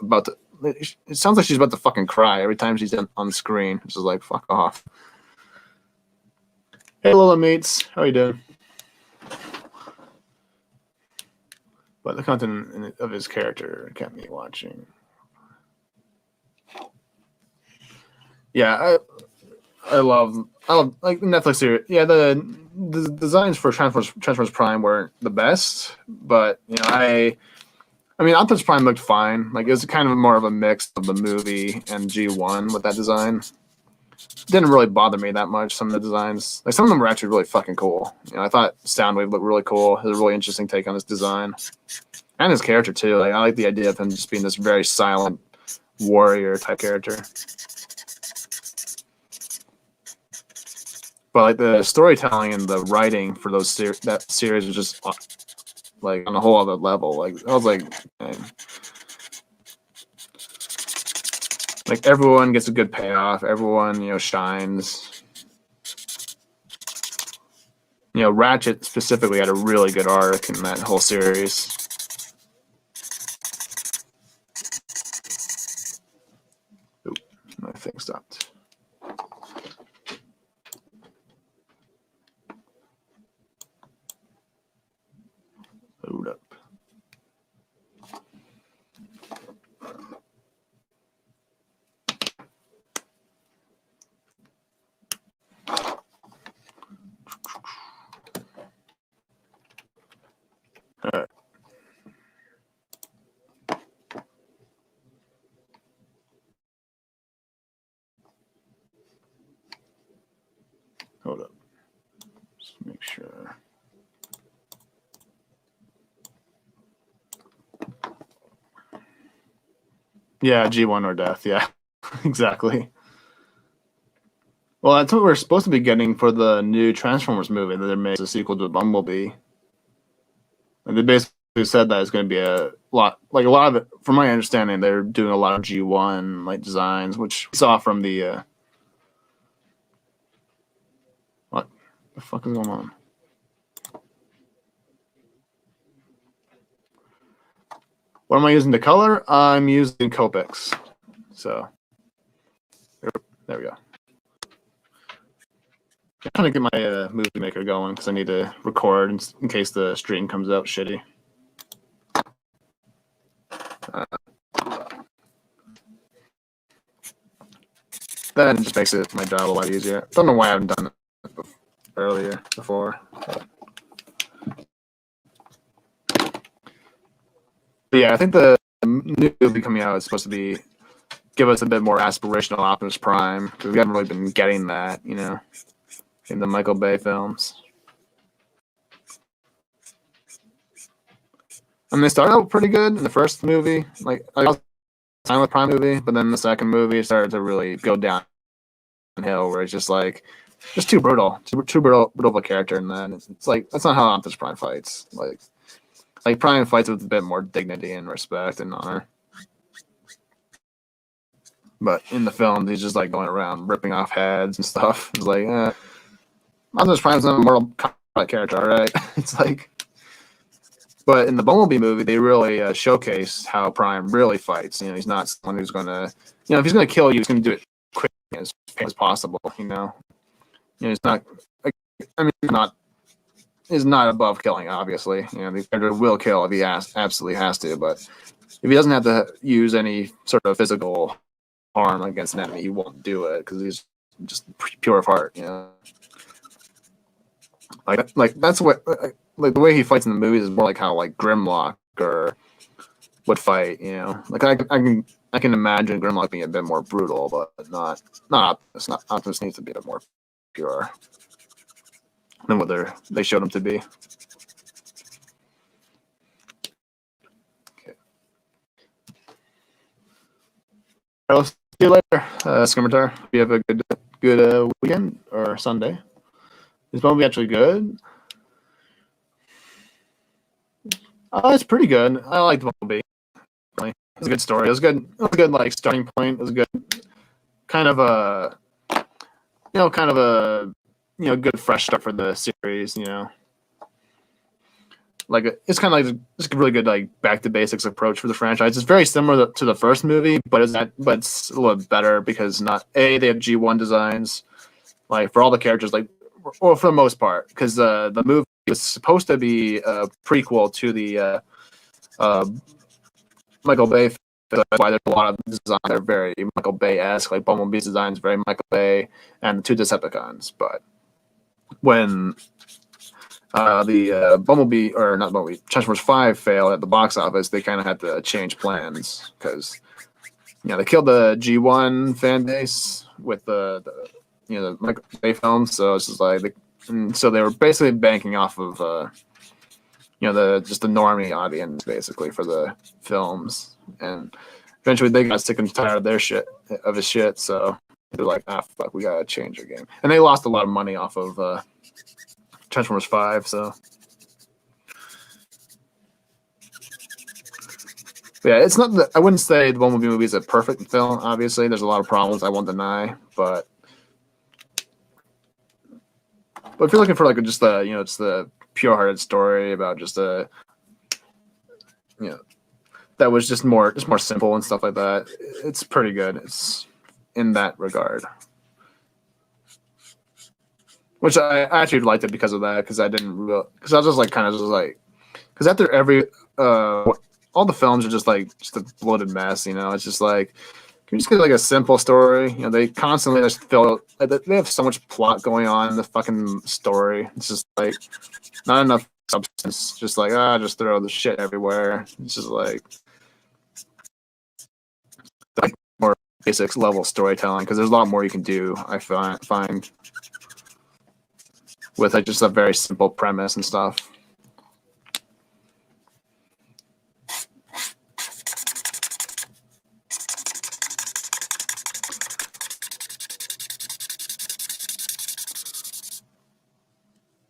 about to. It sounds like she's about to fucking cry every time she's on the screen. It's just fuck off. Hey, Lola mates, how you doing? But the content of his character kept me watching. Yeah, I love the Netflix series. Yeah, the designs for Transformers Prime weren't the best, but I mean Optimus Prime looked fine. It was kind of more of a mix of the movie and G1 with that design. Didn't really bother me that much. Some of the designs, some of them were actually really fucking cool. I thought Soundwave looked really cool. It was a really interesting take on his design and his character too. I like the idea of him just being this very silent warrior type character. But the storytelling and the writing for that series was just on a whole other level. I was everyone gets a good payoff. Everyone shines. Ratchet specifically had a really good arc in that whole series. Oop, my thing stopped. Load up. All right. Yeah, G1 or death. Yeah, exactly. Well, that's what we're supposed to be getting for the new Transformers movie that they're making as a sequel to Bumblebee. And they basically said that it's going to be a lot of it. From my understanding, they're doing a lot of G1 like designs, which we saw from the what the fuck is going on? What am I using to color? I'm using Copics. So there we go. I'm trying to get my movie maker going because I need to record in case the stream comes out shitty. That just makes my job a lot easier. Don't know why I haven't done it before. But yeah, I think the new movie coming out is supposed to give us a bit more aspirational Optimus Prime because we haven't really been getting that, in the Michael Bay films. And they started out pretty good in the first movie, like time with Prime movie, but then the second movie started to really go downhill, where it's just too brutal, too brutal of a character, and then it's like that's not how Optimus Prime fights. Like Prime fights with a bit more dignity and respect and honor. But in the film, he's just like going around ripping off heads and stuff. It's like, Optimus Prime's not a Mortal Kombat character, all right? It's like, but in the Bumblebee movie, they really showcase how Prime really fights. He's not someone who's going to, if he's going to kill you, he's going to do it quick as possible. He's not. Is not above killing. Obviously, the character will kill if he absolutely has to. But if he doesn't have to use any sort of physical harm against an enemy, he won't do it because he's just pure of heart. Like that's what like the way he fights in the movies is more like how like Grimlock or would fight. Like I can imagine Grimlock being a bit more brutal, but not Optimus needs to be a bit more pure than what they showed him to be. Okay. I'll see you later, Scimitar. Hope you have a good weekend or Sunday. Is Bumblebee actually good? Oh, it's pretty good. I liked Bumblebee. It was a good story. It was good. It was a good like starting point. It was a good kind of a good fresh start for the series. Like it's kind of like just a really good like back to basics approach for the franchise. It's very similar to the first movie, but it's a little bit better because they have G1 designs like for all the characters, like for the most part, because the movie was supposed to be a prequel to the Michael Bay. That's why there's a lot of designs that are very Michael Bay-esque, like Bumblebee's design is very Michael Bay, and the two Decepticons. But when the Bumblebee, or not Bumblebee, Transformers 5 failed at the box office, they kind of had to change plans because they killed the G1 fan base with the Michael Bay films. So it's just like so they were basically banking off of the normie audience basically for the films, and eventually they got sick and tired of his shit. So they're like, fuck, we gotta change our game, and they lost a lot of money off of Transformers 5. So yeah, it's not that I wouldn't say the Bumblebee movie is a perfect film. Obviously, there's a lot of problems I won't deny, but if you're looking for like just the pure-hearted story about just that was just more simple and stuff like that, it's pretty good. It's in that regard, which I actually liked it because of that. Because I was just like because after every all the films are just a bloated mess. It's just like, can you just get like a simple story? They constantly just fill. They have so much plot going on in the fucking story. It's just like not enough substance. Just like just throw the shit everywhere. It's just like more basics level storytelling because there's a lot more you can do. I find with like just a very simple premise and stuff.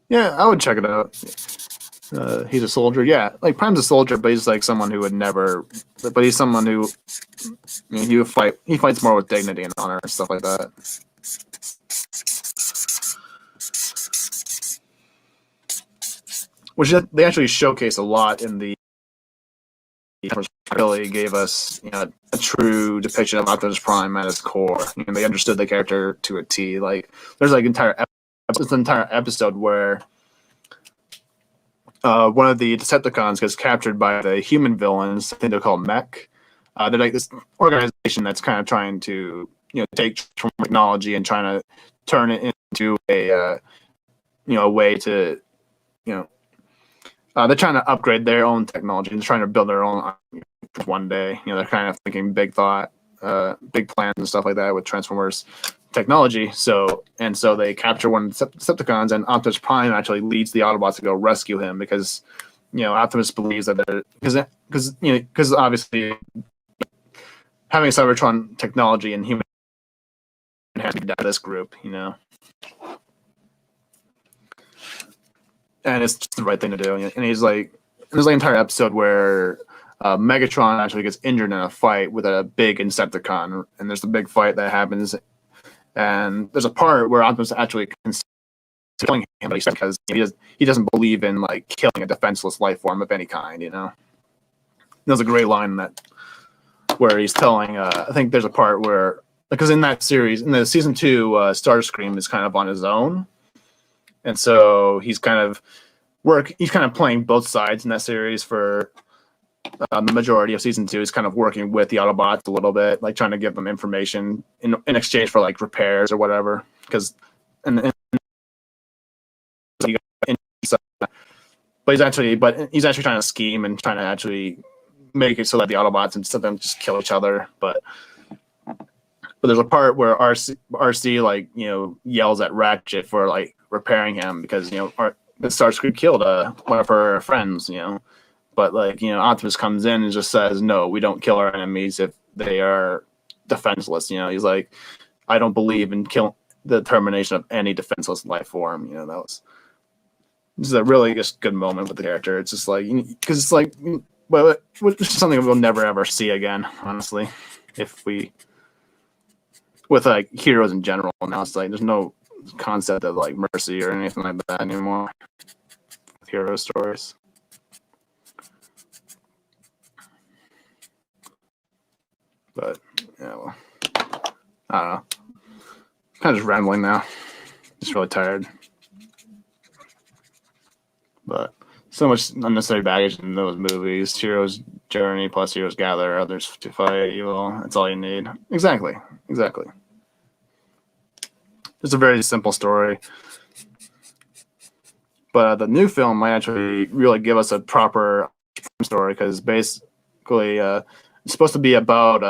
Yeah, I would check it out. He's a soldier. Yeah, like Prime's a soldier, but he's like someone who would never. But he's someone who, I mean, he would fight. He fights more with dignity and honor and stuff like that. Which they actually showcase a lot in the. Really gave us, a true depiction of Optimus Prime at its core. They understood the character to a T. Like, there's like an entire episode where one of the Decepticons gets captured by the human villains. I think they're called Mech. They're like this organization that's kind of trying to, take technology and trying to turn it into a way to, they're trying to upgrade their own technology and trying to build their own one day. They're kind of thinking big thought, big plans and stuff like that with Transformers technology. So they capture one of the Decepticons, and Optimus Prime actually leads the Autobots to go rescue him because, Optimus believes that they're because obviously having Cybertron technology and human has to be this group, and it's just the right thing to do. And he's like, there's like an entire episode where Megatron actually gets injured in a fight with a big Insecticon, and there's a big fight that happens, and there's a part where Optimus actually considers killing him, because he doesn't believe in like killing a defenseless life form of any kind. There's a great line in that where he's telling. I think there's a part where, because in that series, in the season 2, Starscream is kind of on his own. And so he's kind of playing both sides in that series for the majority of season 2. He's kind of working with the Autobots a little bit, like trying to give them information in exchange for like repairs or whatever. But he's actually trying to scheme and trying to actually make it so that the Autobots instead of them just kill each other. But there's a part where RC like yells at Ratchet for like repairing him because Starscream killed one of her friends, but like Optimus comes in and just says, no, we don't kill our enemies if they are defenseless. He's like, I don't believe in the termination of any defenseless life form. This is a really just good moment with the character. It's just like, because it's like, well, it's something we'll never ever see again, honestly, with like heroes in general. Now it's like there's no concept of like mercy or anything like that anymore with hero stories. But yeah, well, I don't know. Kind of just rambling now. Just really tired. But so much unnecessary baggage in those movies. Heroes journey plus heroes gather others to fight evil. That's all you need. Exactly. It's a very simple story. But the new film might actually really give us a proper story, because basically it's supposed to be about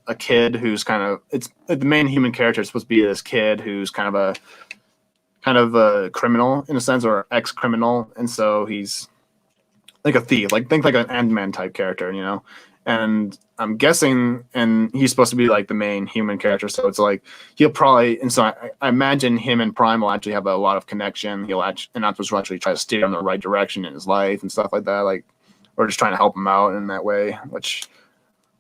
a kid who's the main human character is supposed to be this kid who's kind of a criminal in a sense, or ex-criminal, and so he's like a thief, like think like an Ant-Man type character, And I'm guessing, and he's supposed to be like the main human character, so it's like he'll probably, and so I imagine him and Prime will actually have a lot of connection. And Optimus will actually try to steer him in the right direction in his life and stuff like that, like, or just trying to help him out in that way, which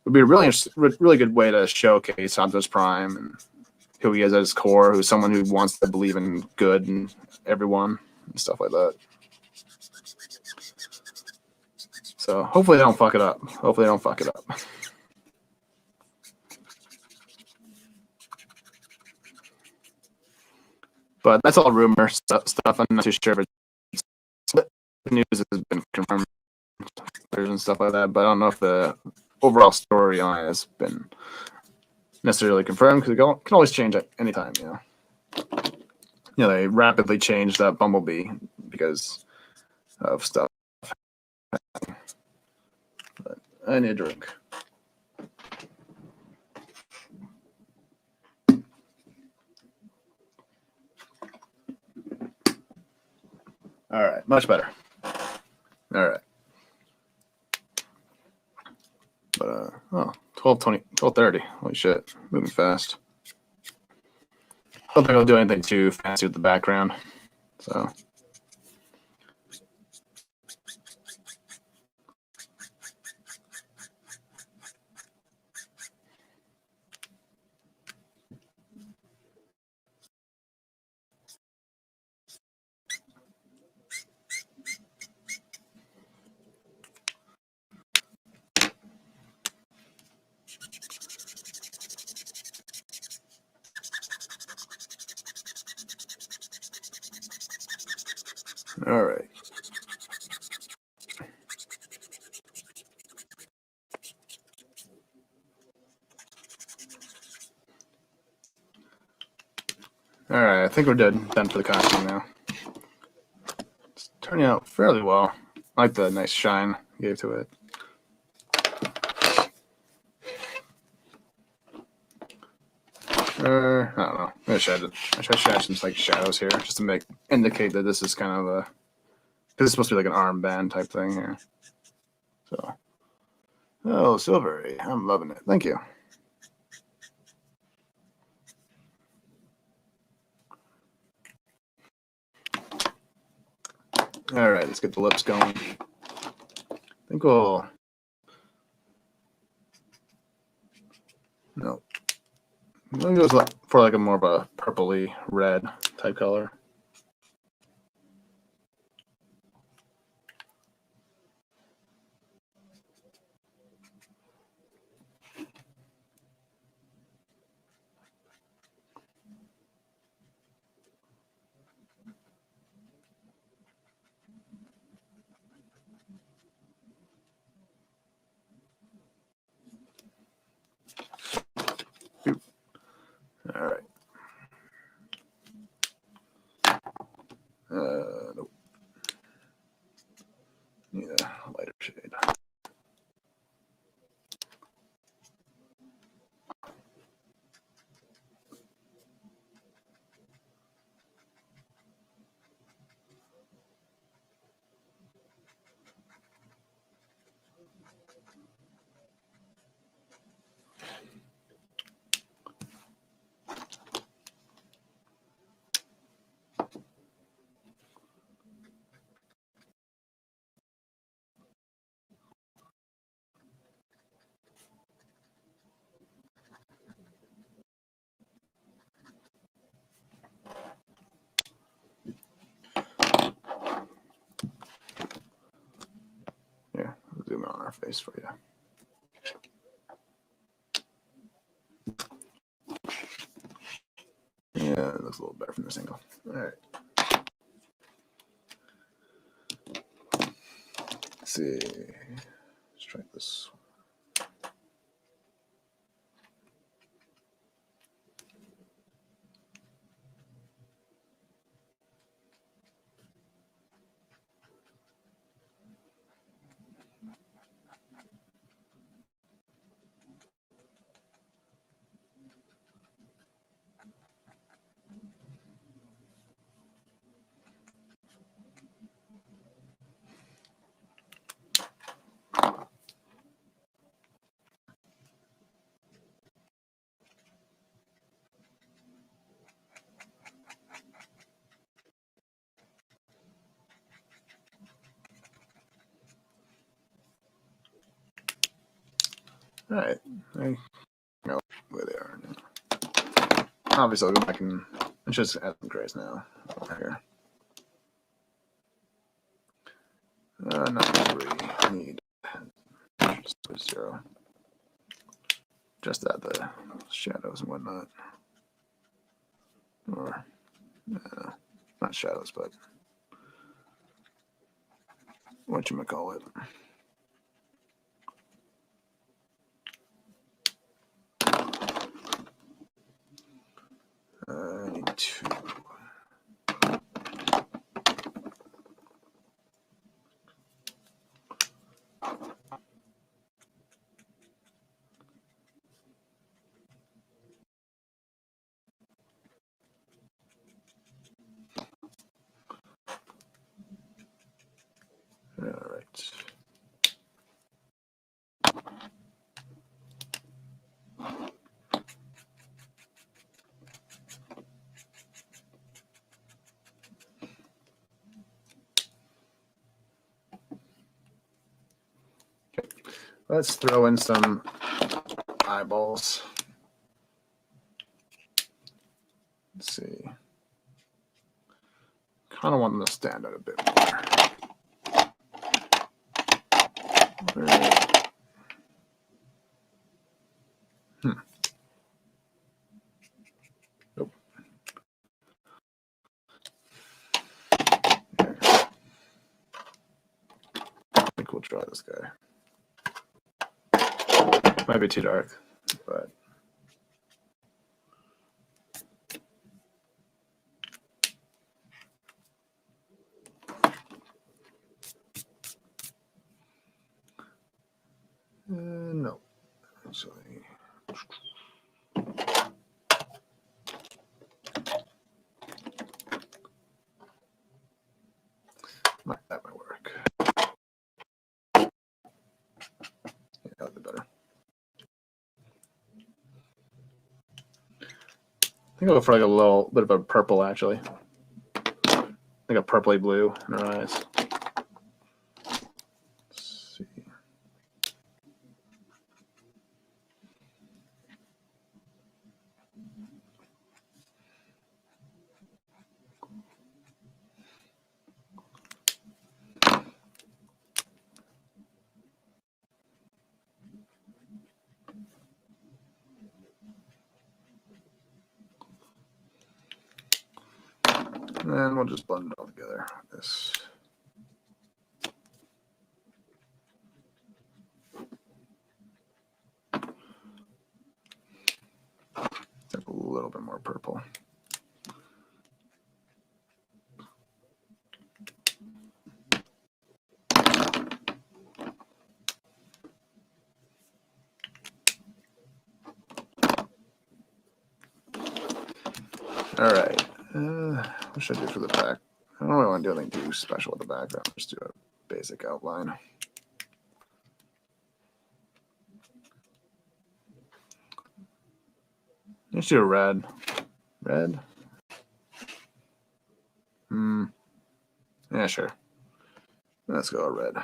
would be a really good way to showcase Optimus Prime and who he is at his core, who's someone who wants to believe in good and everyone and stuff like that. So hopefully they don't fuck it up. But that's all rumor stuff. I'm not too sure if the news has been confirmed and stuff like that. But I don't know if the overall storyline has been necessarily confirmed, because it can always change at any time. They rapidly changed that Bumblebee because of stuff. But I need a drink. All right, much better. All right. But 12:30. Holy shit, moving fast. I don't think I'll do anything too fancy with the background. So All right. All right, I think we're done for the costume now. It's turning out fairly well. I like the nice shine you gave to it. I don't know. I'm gonna shed it. I try to shed some like shadows here, just to indicate that this is kind of a, because it's supposed to be like an armband type thing here. So, oh, silvery, I'm loving it. Thank you. All right, let's get the lips going. I think we'll. No. I think it was for like a more of a purpley red type color. All right. Nope. Need a lighter shade. Here, I'll zoom in on our face for you. Yeah, it looks a little better from this angle. All right. Let's see. Let's try this. All right. I know where they are now. Obviously, I'll go back and just add some grays now over here. Not really need just put 0. Just add the shadows and whatnot. Or, not shadows, but whatchamacallit. I need 2. All right. Let's throw in some eyeballs. Let's see. Kind of want them to stand out a bit more. Nope. think we'll try this guy. Might be too dark, but. No, actually. That might work. Yeah, that'll be better. I think I'll go for like a little bit of a purple, actually. Like a purpley blue in her eyes. Let's see. And then we'll just blend it all together. This. A little bit more purple. All right. What should I do for the back? I don't really want to do anything too special with the background. Just do a basic outline. Let's do a red. Red? Yeah, sure. Let's go red.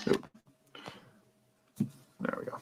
Ooh. There we go.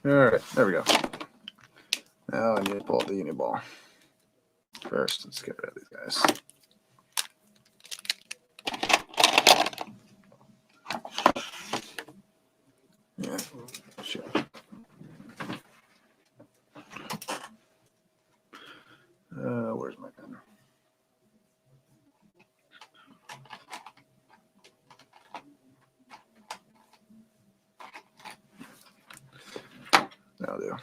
All right, there we go. Now I need to pull out the uni ball. First, let's get rid of these guys. Yeah, sure. Where's my pen? That'll do.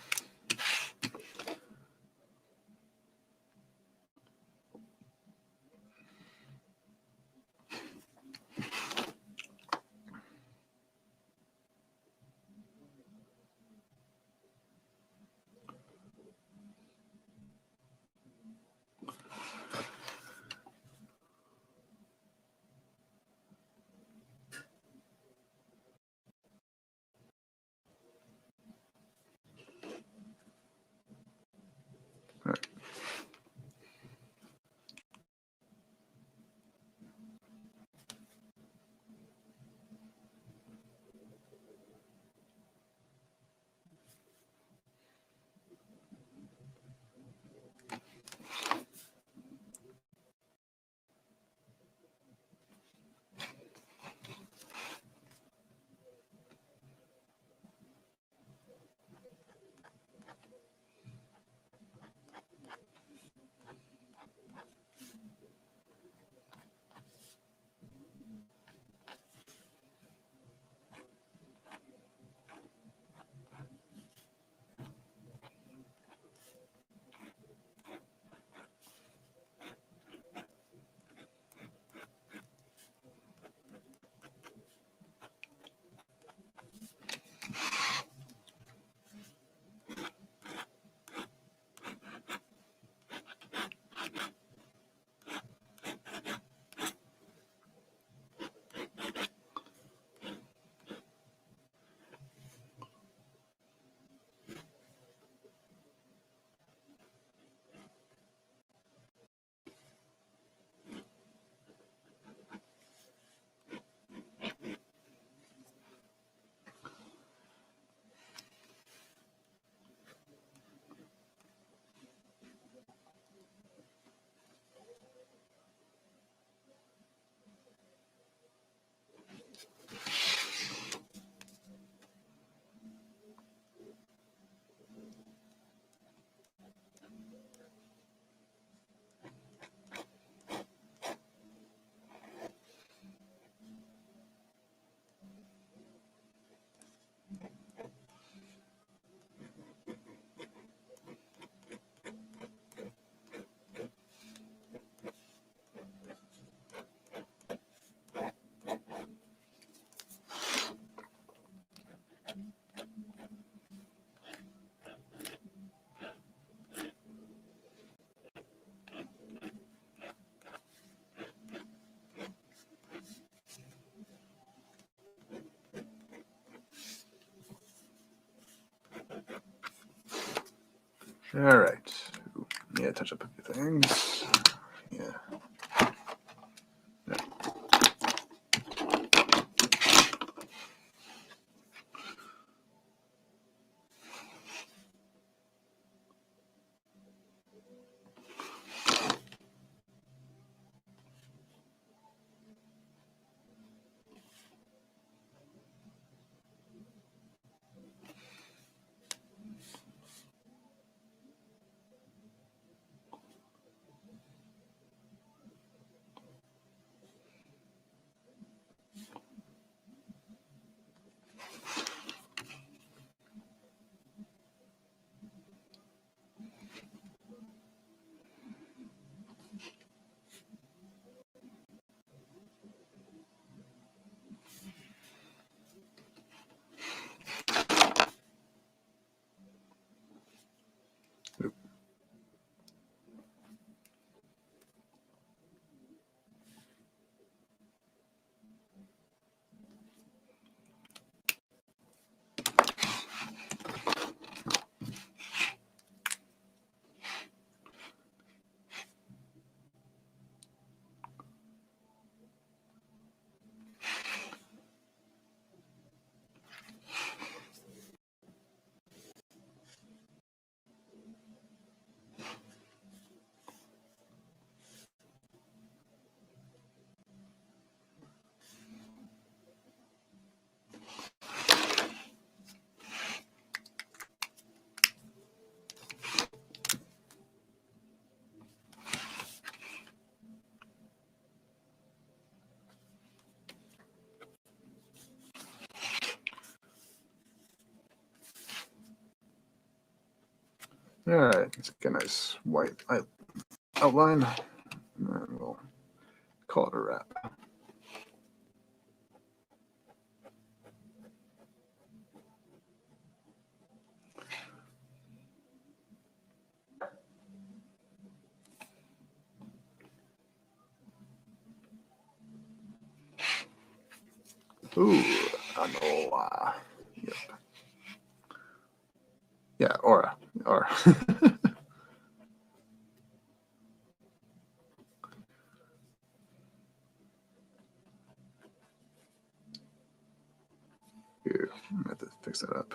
All right. Yeah, touch up a few things. Yeah. All right, let's get a nice white outline, and then we'll call it a wrap. Ooh, Anoa. Yep. Yeah, aura. Here, I have to fix that up.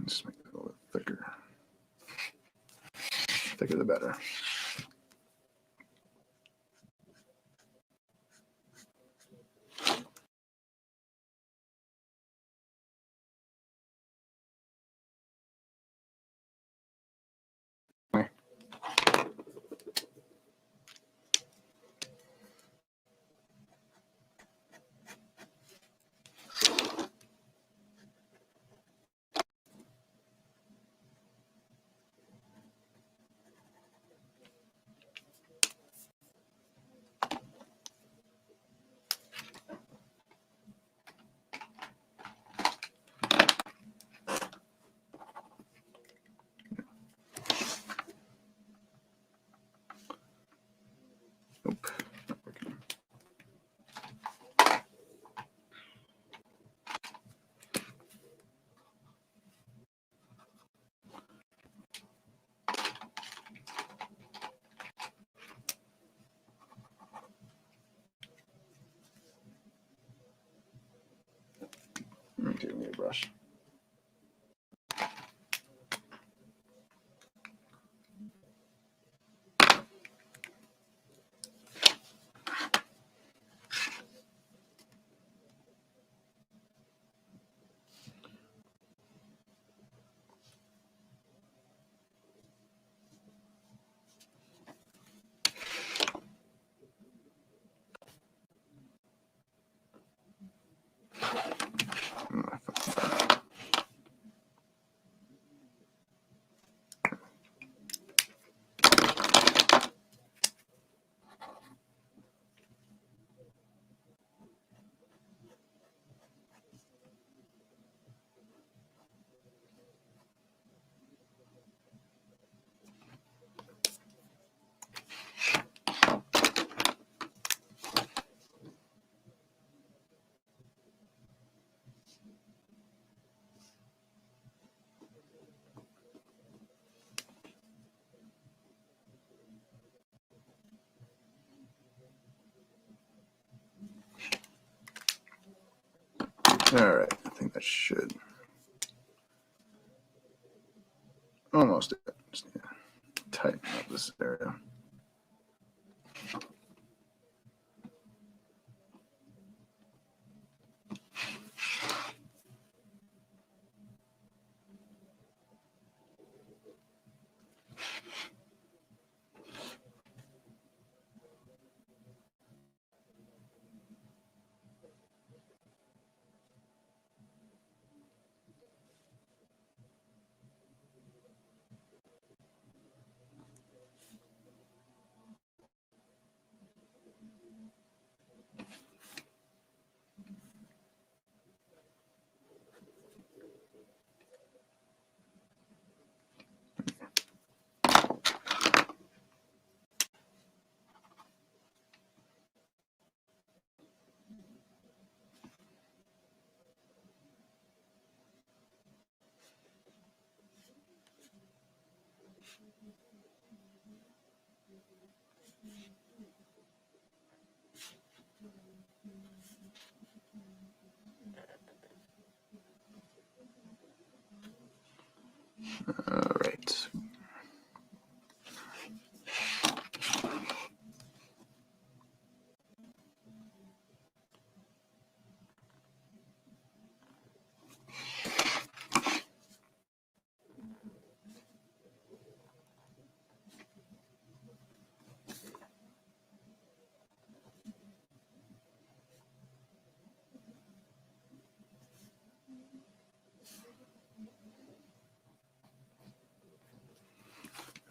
Just make it a little bit thicker. Thicker the better. Nope, not working. Okay, we need a brush. All right, I think that should almost do it. Just need to tighten up this area. All right.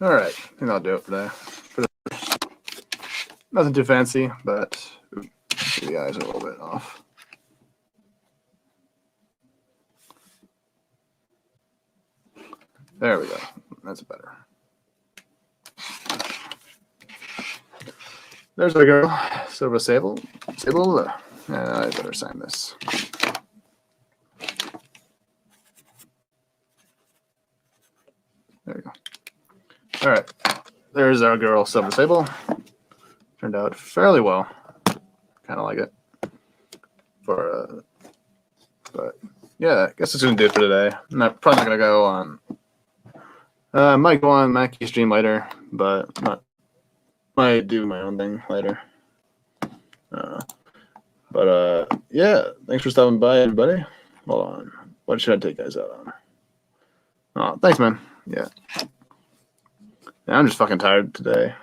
All right, I think that'll do it for today. Nothing too fancy, but the eyes are a little bit off. There we go. That's better. There's our girl, Sable. Sable. I better sign this. There we go. All right. There's our girl, Sable. Turned out fairly well. Kind of like it. But yeah, I guess it's gonna do it for today. I'm probably not gonna go on. I might go on Mackie stream later, but might do my own thing later. Yeah, thanks for stopping by, everybody. Hold on, what should I take you guys out on? Oh, thanks, man. Yeah, I'm just fucking tired today.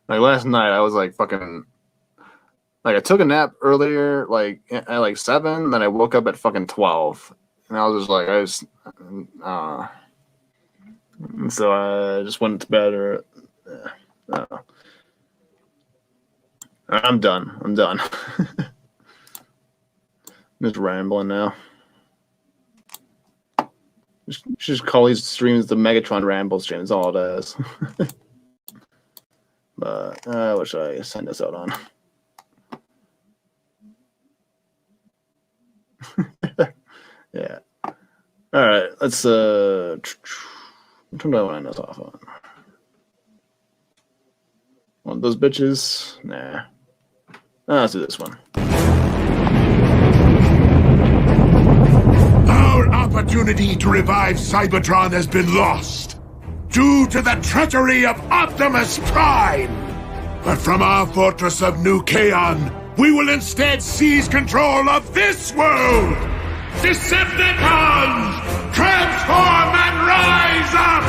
Like last night, I was like fucking. Like I took a nap earlier, like at like 7, then I woke up at fucking 12, and I was just like, and so I just went to bed. Or I'm done. I'm just rambling now. Just call these streams the Megatron ramble stream. That's all it is. But what should I send this out on? Yeah. All right. Let's which one do I want to end this off on? Want those bitches? Nah. Let's do this one. Our opportunity to revive Cybertron has been lost due to the treachery of Optimus Prime. But from our fortress of New Kaon, we will instead seize control of this world! Decepticons! Transform and rise up!